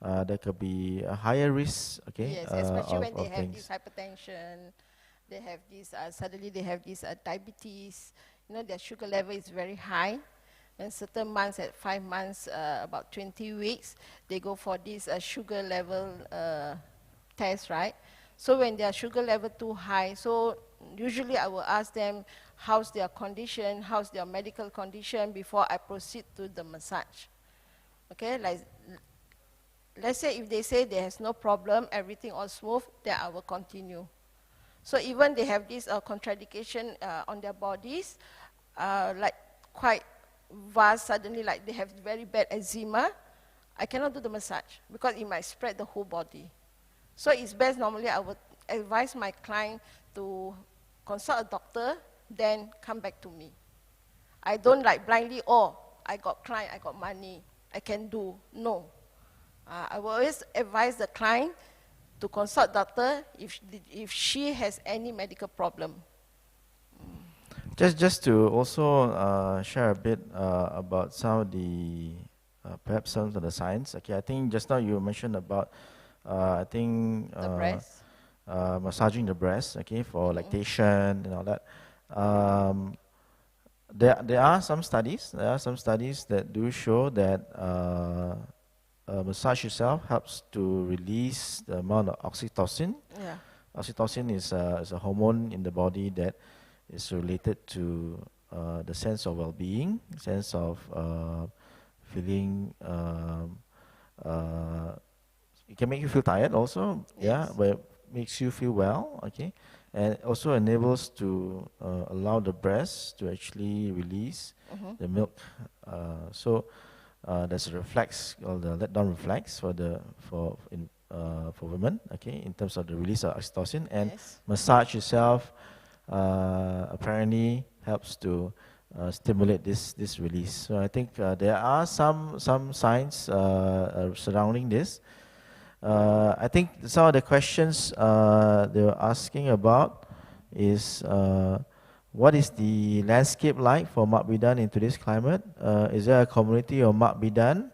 there could be a higher risk, okay, Yes, especially when they of have this things. hypertension, they have this, suddenly they have this diabetes, you know, their sugar level is very high. And certain months, at 5 months, about 20 weeks, they go for this sugar level test, right? So when their sugar level too high, so usually I will ask them, how's their condition, how's their medical condition before I proceed to the massage. Okay, like, let's say if they say there has no problem, everything all smooth, then I will continue. So even they have this contradiction on their bodies, like quite vast, suddenly like they have very bad eczema, I cannot do the massage because it might spread the whole body. So it's best normally I would advise my client to consult a doctor, then come back to me. I don't like blindly, oh, I got client, I got money, I can do. No. I will always advise the client to consult doctor if she has any medical problem. Just to also share a bit about some of the perhaps some of the science. Okay, I think just now you mentioned about I think The breast. massaging the breast. Okay, for lactation and all that. There are some studies. There are some studies that do show that massage itself helps to release the amount of oxytocin. Yeah. Oxytocin is a hormone in the body that is related to the sense of well-being, sense of feeling. It can make you feel tired also, yeah, Yes. but it makes you feel well, okay, and also enables to allow the breast to actually release the milk. So there's a reflex called the let-down reflex for women, okay, in terms of the release of oxytocin, and Yes. massage itself apparently helps to stimulate this release. So I think there are some science surrounding this. I think some of the questions they were asking about is what is the landscape like for Mak Bidan in today's climate? Is there a community of Mak Bidan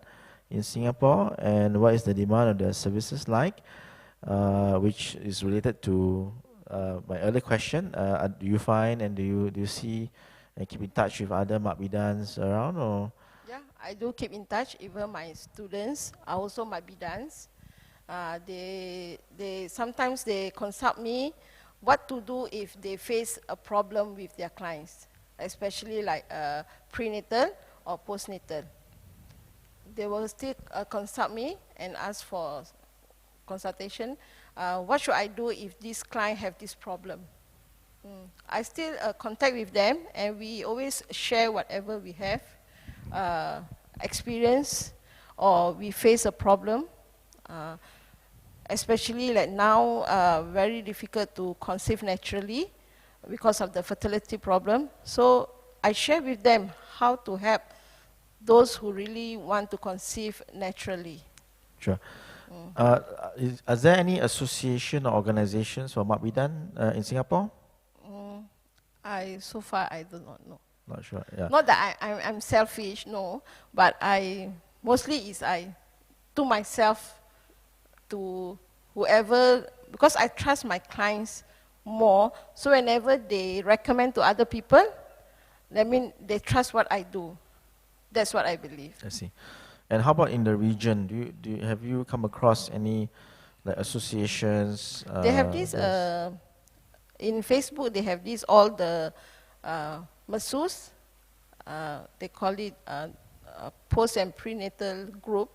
in Singapore, and what is the demand of their services like? Which is related to my earlier question. Do you find and do you see and keep in touch with other Mak Bidans around, or? Yeah, I do keep in touch. Even my students are also my bidans. They sometimes they consult me what to do if they face a problem with their clients, especially like prenatal or postnatal. They will still consult me and ask for consultation. What should I do if this client have this problem? I still contact with them, and we always share whatever we have, experience, or we face a problem. Especially like now, very difficult to conceive naturally because of the fertility problem. So I share with them how to help those who really want to conceive naturally. Sure. Is there any association or organizations for Mak Bidan in Singapore? So far I do not know. Not sure. Yeah. Not that I'm selfish, no, but I mostly is I to myself, to whoever, because I trust my clients more. So whenever they recommend to other people, that means they trust what I do. That's what I believe. I see. And how about in the region? Have you come across any like associations? They have this in Facebook. They have this all the masseuse. They call it post and prenatal group.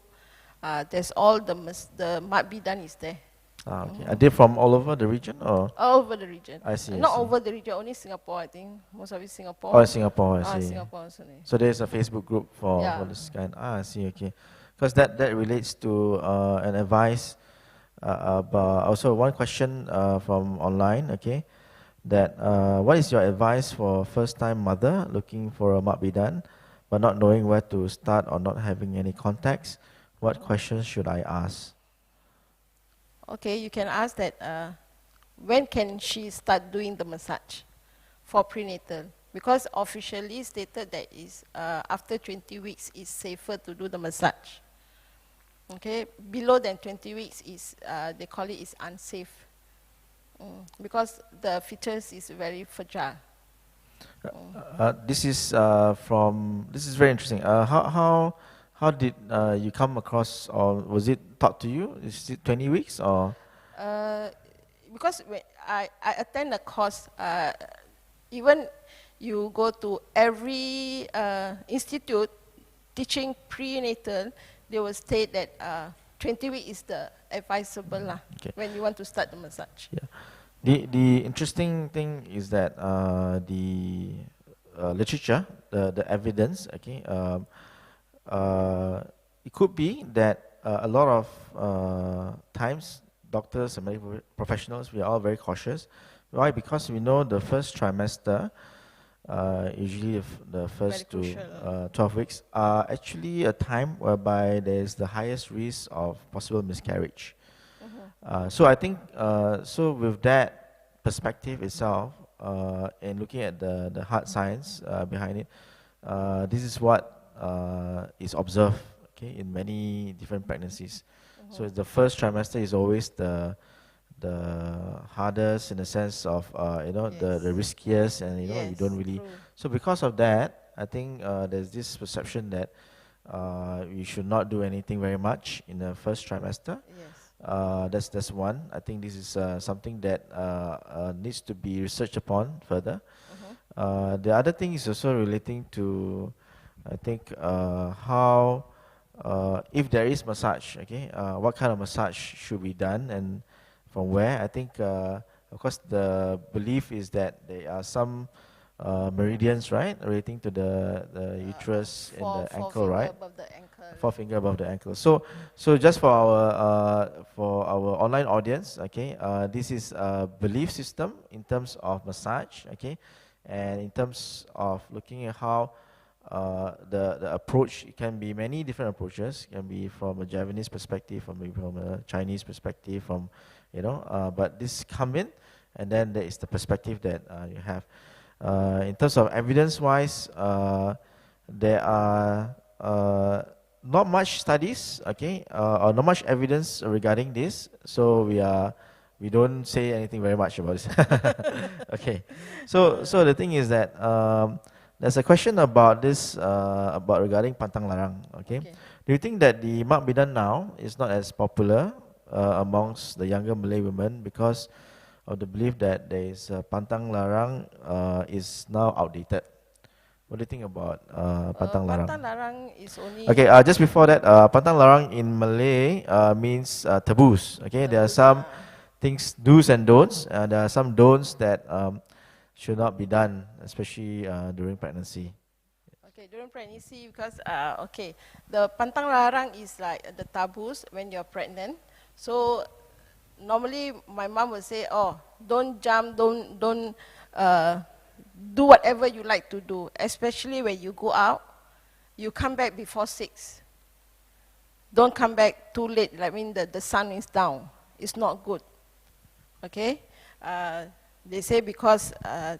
There's all the Mak Bidan is there. Okay. Are they from all over the region, or? All over the region. I see. Not I see. over the region, only Singapore, I think. Most of it Singapore. Oh, Singapore. I see. Singapore also. So there's a Facebook group for this kind. I see. Okay, because that relates to an advice about also one question from online. Okay, that what is your advice for first-time mother looking for a Mak Bidan, but not knowing where to start or not having any contacts? What questions should I ask? Okay, you can ask that when can she start doing the massage? for prenatal, because officially stated that is after 20 weeks is safer to do the massage. Okay, below than 20 weeks is they call it is unsafe, because the fetus is very fragile. This is very interesting. How did you come across, or was it taught to you? Is it 20 weeks or? Because when I attend a course, even you go to every institute teaching prenatal, they will state that 20 weeks is the advisable lah, Okay. when you want to start the massage. Yeah. The interesting thing is that the literature, the evidence, okay, it could be that a lot of times doctors and medical professionals, we are all very cautious. Why? Because we know the first trimester, usually the first Very to crucial. 12 weeks, are actually a time whereby there is the highest risk of possible miscarriage. So I think, so with that perspective itself, and looking at the hard science behind it, this is what is observed, okay, in many different pregnancies. So the first trimester is always the hardest in the sense of the riskiest, and you Yes, don't really. true. So because of that, I think there's this perception that we should not do anything very much in the first trimester. Yes. That's one. I think this is something that needs to be researched upon further. The other thing is also relating to, I think, how, if there is massage, okay, what kind of massage should be done and from where. I think, of course, the belief is that there are some meridians, right, relating to the uterus and the ankle, right? Above the ankle. 4 finger above the ankle. So just for our online audience, okay, this is a belief system in terms of massage, okay, and in terms of looking at how the approach. It can be many different approaches. It can be from a Javanese perspective, or maybe from a Chinese perspective, from but this come in, and then there is the perspective that you have. In terms of evidence-wise, there are not much studies, okay, or not much evidence regarding this. So we don't say anything very much about this. Okay, so the thing is that there's a question about this about regarding pantang larang. Okay, do you think that the Mak Bidan now is not as popular amongst the younger Malay women because of the belief that there is pantang larang is now outdated? What do you think about pantang larang? Pantang larang is only. Okay, just before that, pantang larang in Malay means taboos. Okay, there are some things, do's and don'ts. There are some don'ts that should not be done, especially during pregnancy. Okay, during pregnancy, because the pantang larang is like the taboos when you're pregnant. So normally my mom would say, "Oh, don't jump, don't do whatever you like to do, especially when you go out. You come back before 6. Don't come back too late. Like when the sun is down. It's not good." Okay. They say because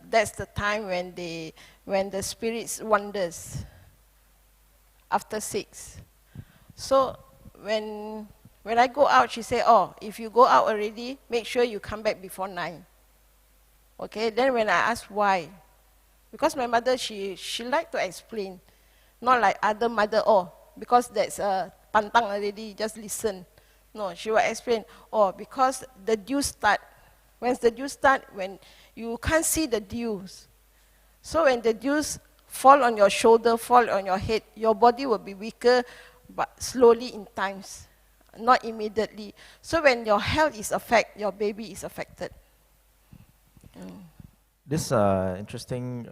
that's the time when the spirits wanders after 6. So when I go out, she say, "Oh, if you go out already, make sure you come back before 9. Okay. Then when I ask why, because my mother she like to explain, not like other mother. Oh, because that's pantang already, just listen. No, she will explain. Oh, because the dew start. When the dew start, when you can't see the dews. So when the dews fall on your shoulder, fall on your head, your body will be weaker, but slowly in times, not immediately. So when your health is affected, your baby is affected." This interesting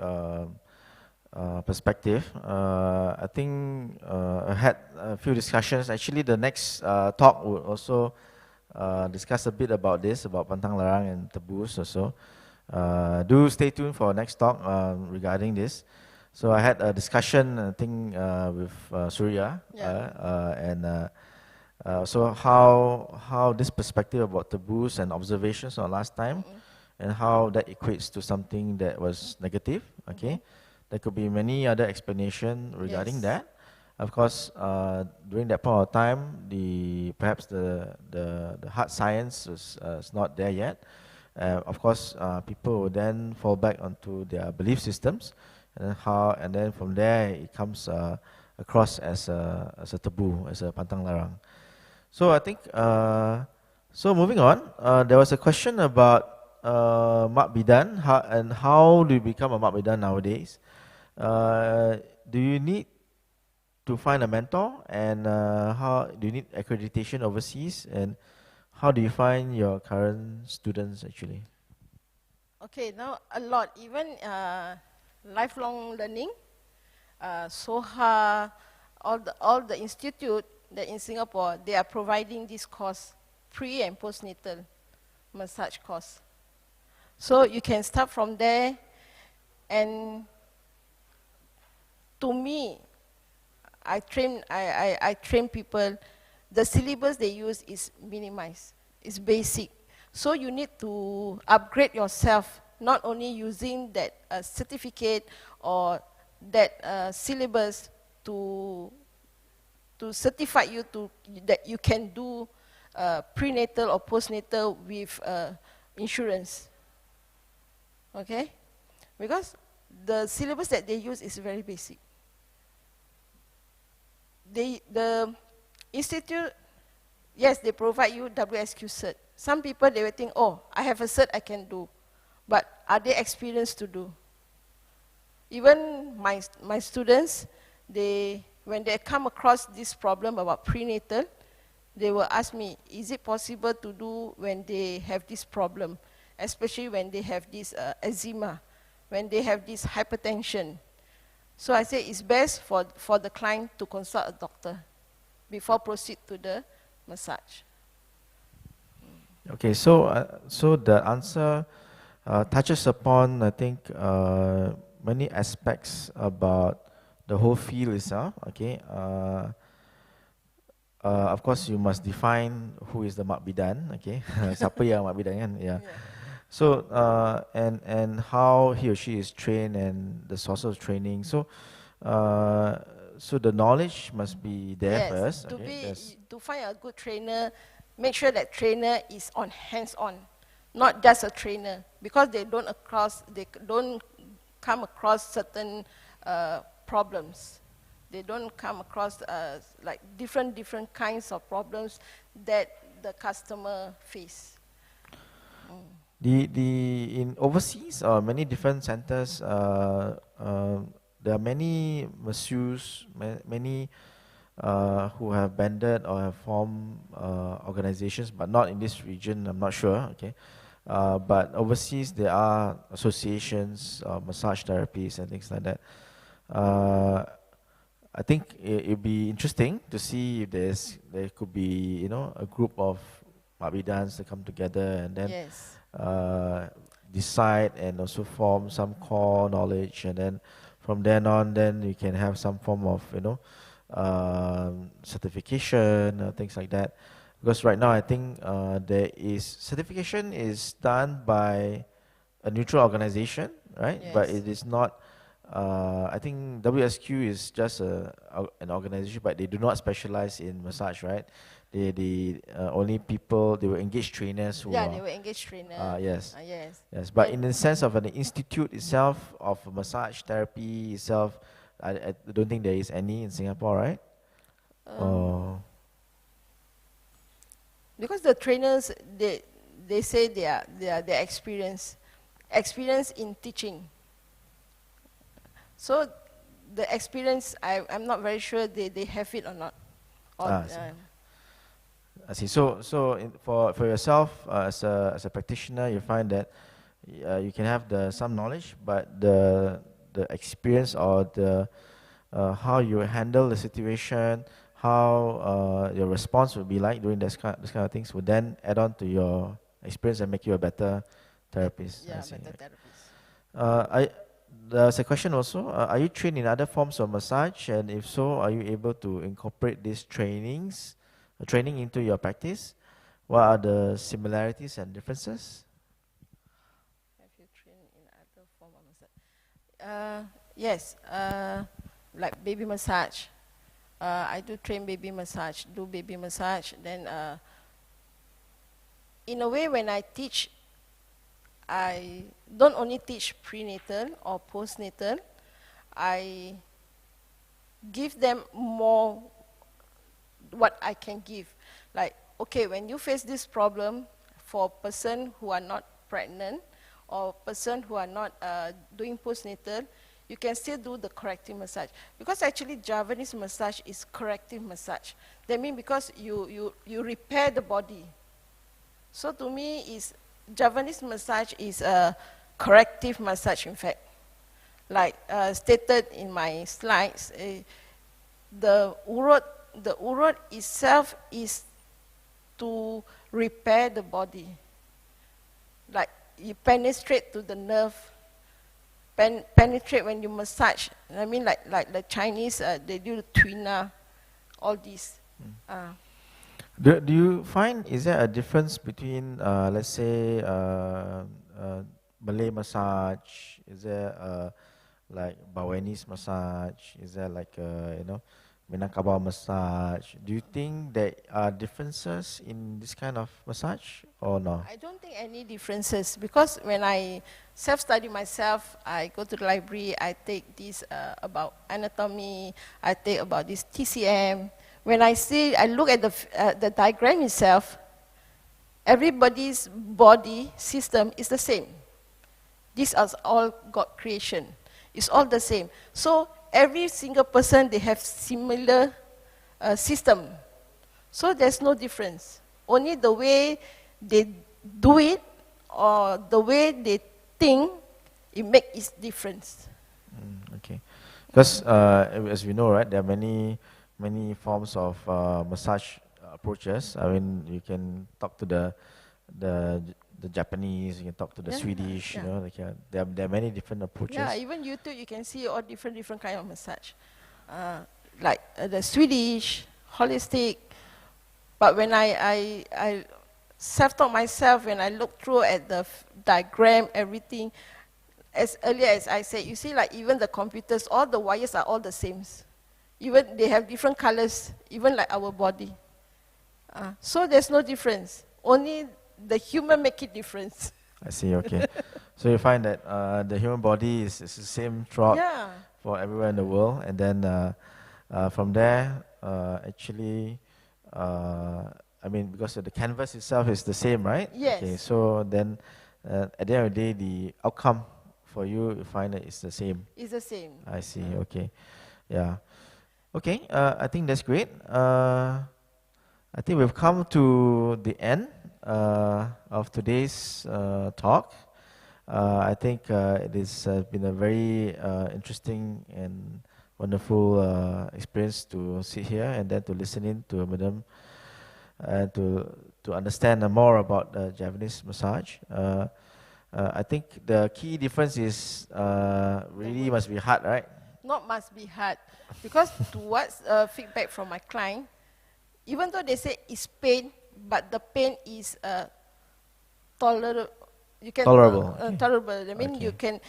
perspective. I think I had a few discussions. Actually, the next talk would also discuss a bit about this, about pantang larang and taboos also. Do stay tuned for next talk regarding this. So I had a discussion, I think, with Surya, and so how this perspective about taboos and observations on last time and how that equates to something that was negative. Okay, there could be many other explanations regarding Yes. that. Of course, during that point of time, perhaps the hard science is not there yet. Of course, people will then fall back onto their belief systems, and then from there it comes across as a taboo, as a pantang larang. So I think so. Moving on, there was a question about Mak Bidan, how do you become a Mak Bidan nowadays? Do you need to find a mentor, and how do you need accreditation overseas, and how do you find your current students actually? Okay, now a lot, even lifelong learning, SOHA, all the institute that in Singapore, they are providing this course, pre and postnatal massage course. So you can start from there, and to me, I train people. The syllabus they use is minimized. It's basic. So you need to upgrade yourself, not only using that certificate or that syllabus to certify you that you can do prenatal or postnatal with insurance. Okay? Because the syllabus that they use is very basic. The institute, yes, they provide you WSQ cert. Some people, they will think, oh, I have a cert I can do. But are they experienced to do? Even my students, when they come across this problem about prenatal, they will ask me, is it possible to do when they have this problem, especially when they have this eczema, when they have this hypertension. So I say it's best for the client to consult a doctor before proceed to the massage. Okay, so so the answer touches upon, I think, many aspects about the whole field itself. Okay, of course you must define who is the Mak Bidan. Okay, siapa yang Mak Bidan kan? Yeah. So and how he or she is trained and the source of training. So so the knowledge must be there first. Okay? To find a good trainer, make sure that trainer is on hands-on, not just a trainer, because they don't come across certain problems. They don't come across like different kinds of problems that the customer face. In overseas, many different centers, there are many masseurs, many who have banded or have formed organizations, but not in this region, I'm not sure, okay. But overseas, there are associations, massage therapies and things like that. I think it'd be interesting to see if there could be, you know, a group of Mak Bidans to come together and then decide and also form some core knowledge, and then from then on, then you can have some form of, you know, certification, things like that. Because right now, I think certification is done by a neutral organization, right? Yes. But it is not. I think WSQ is just an organization, but they do not specialize in massage, right? They only people, they will engage trainers who they will engage trainers. Yes. Yes. But in the sense of an institute itself, of massage therapy itself, I don't think there is any in Singapore, right? Because the trainers, they say they are experienced in teaching. So the experience, I'm not very sure they have it or not. I see. So for yourself as a practitioner, you find that you can have some knowledge, but the experience or the how you handle the situation, how your response will be like during this kind of things, would then add on to your experience and make you a better therapist. Yeah, better therapist. There's a question also. Are you trained in other forms of massage, and if so, are you able to incorporate these training into your practice? What are the similarities and differences? Yes, like baby massage. I do train baby massage, do baby massage. Then, in a way, when I teach, I don't only teach prenatal or postnatal. I give them more what I can give. Like, okay, when you face this problem for a person who are not pregnant or person who are not doing postnatal, you can still do the corrective massage. Because actually Javanese massage is corrective massage. That means because you repair the body. So to me, Javanese massage is a corrective massage, in fact. Like stated in my slides, the urut itself is to repair the body. Like you penetrate to the nerve, penetrate when you massage. I mean, like the Chinese, they do the tuina, all this. Do you find, is there a difference between, let's say, Malay massage? Is there like Balinese massage? Is there like, Minangkabau massage? Do you think there are differences in this kind of massage or no? I don't think any differences, because when I self-study myself, I go to the library, I take this about anatomy, I take about this TCM. When I look at the diagram itself, everybody's body system is the same. These are all God creation. It's all the same. So every single person, they have similar system. So there's no difference. Only the way they do it or the way they think, it makes its difference. Okay. Because as we know, right, there are many forms of massage approaches. I mean, you can talk to the Japanese, you can talk to the Swedish, you know, like, there are many different approaches. Yeah, even YouTube, you can see all different kind of massage. Like the Swedish, holistic. But when I self-taught myself, when I look through at the diagram, everything, as earlier as I said, you see, like even the computers, all the wires are all the same. Even they have different colors, even like our body. So there's no difference. Only the human make it difference. I see, okay. So you find that the human body is the same throughout for everywhere in the world. And then from there, actually, I mean, because the canvas itself is the same, right? Yes. Okay, so then at the end of the day, the outcome for you find that it's the same. It's the same. I see, okay. Yeah. Okay, I think that's great. I think we've come to the end of today's talk. I think it has been a very interesting and wonderful experience to sit here and then to listen in to Madam and to understand more about Javanese massage. I think the key difference is really must be hard, right? Not must be hard, because towards feedback from my client, even though they say it's pain, but the pain is tolerable. You can Tolerable. Tolerable. I mean, you can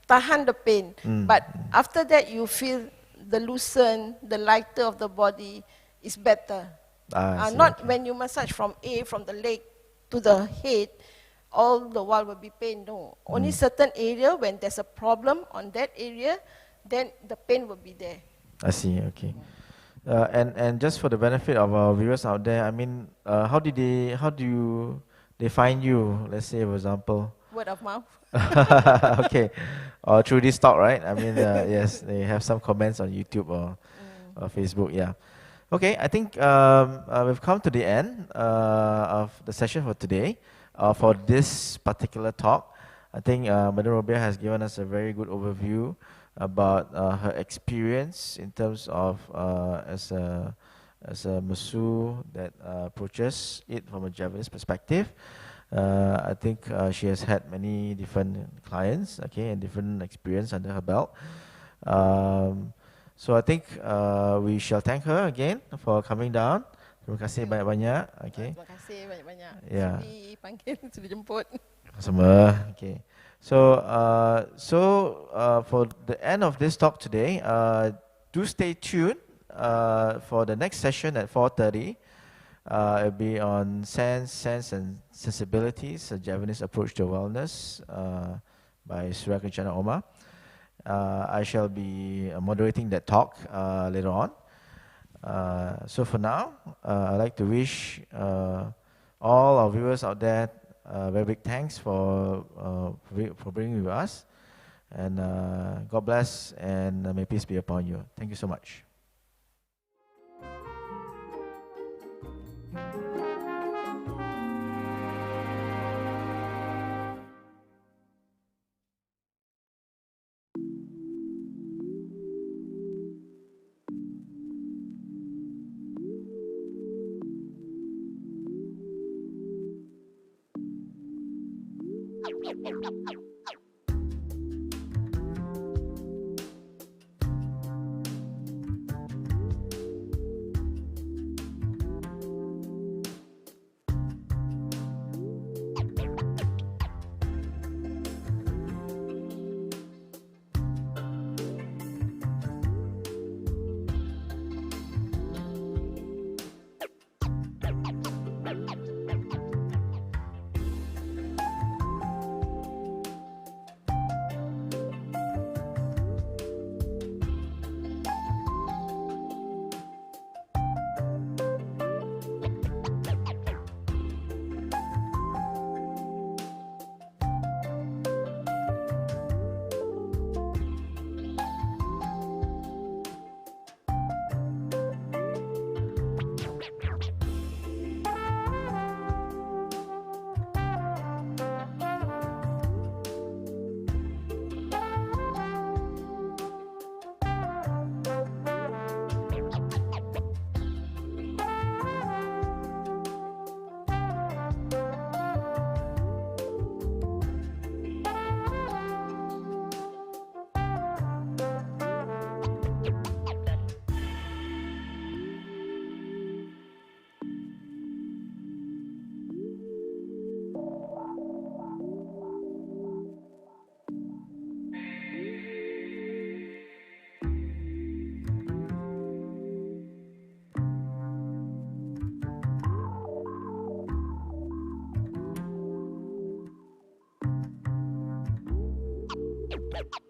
tahan the pain, but after that you feel the loosen, the lighter of the body is better. Not when you massage from the leg to the head, all the while will be pain. No, only certain area when there's a problem on that area, then the pain will be there. I see. Okay. And just for the benefit of our viewers out there, I mean, how do they find you? Let's say, for example. Word of mouth. Okay. Or through this talk, right? I mean, yes, they have some comments on YouTube or Facebook. Yeah. Okay. I think we've come to the end of the session for today. For this particular talk, I think Madam Robia has given us a very good overview about her experience in terms of as a masseuse that approaches it from a Javanese perspective. I think she has had many different clients, okay, and different experience under her belt. So I think we shall thank her again for coming down. Terima kasih banyak-banyak. Okay. Terima kasih banyak-banyak. Yeah. Sudi panggil, sudi jemput. Sama. Okay. For the end of this talk today, do stay tuned for the next session at 4:30. It'll be on Sense and Sensibilities, a Javanese approach to wellness by Surakajana Omar. I shall be moderating that talk later on. So for now, I'd like to wish all our viewers out there very big thanks for being with us. And God bless and may peace be upon you. Thank you so much. Yep.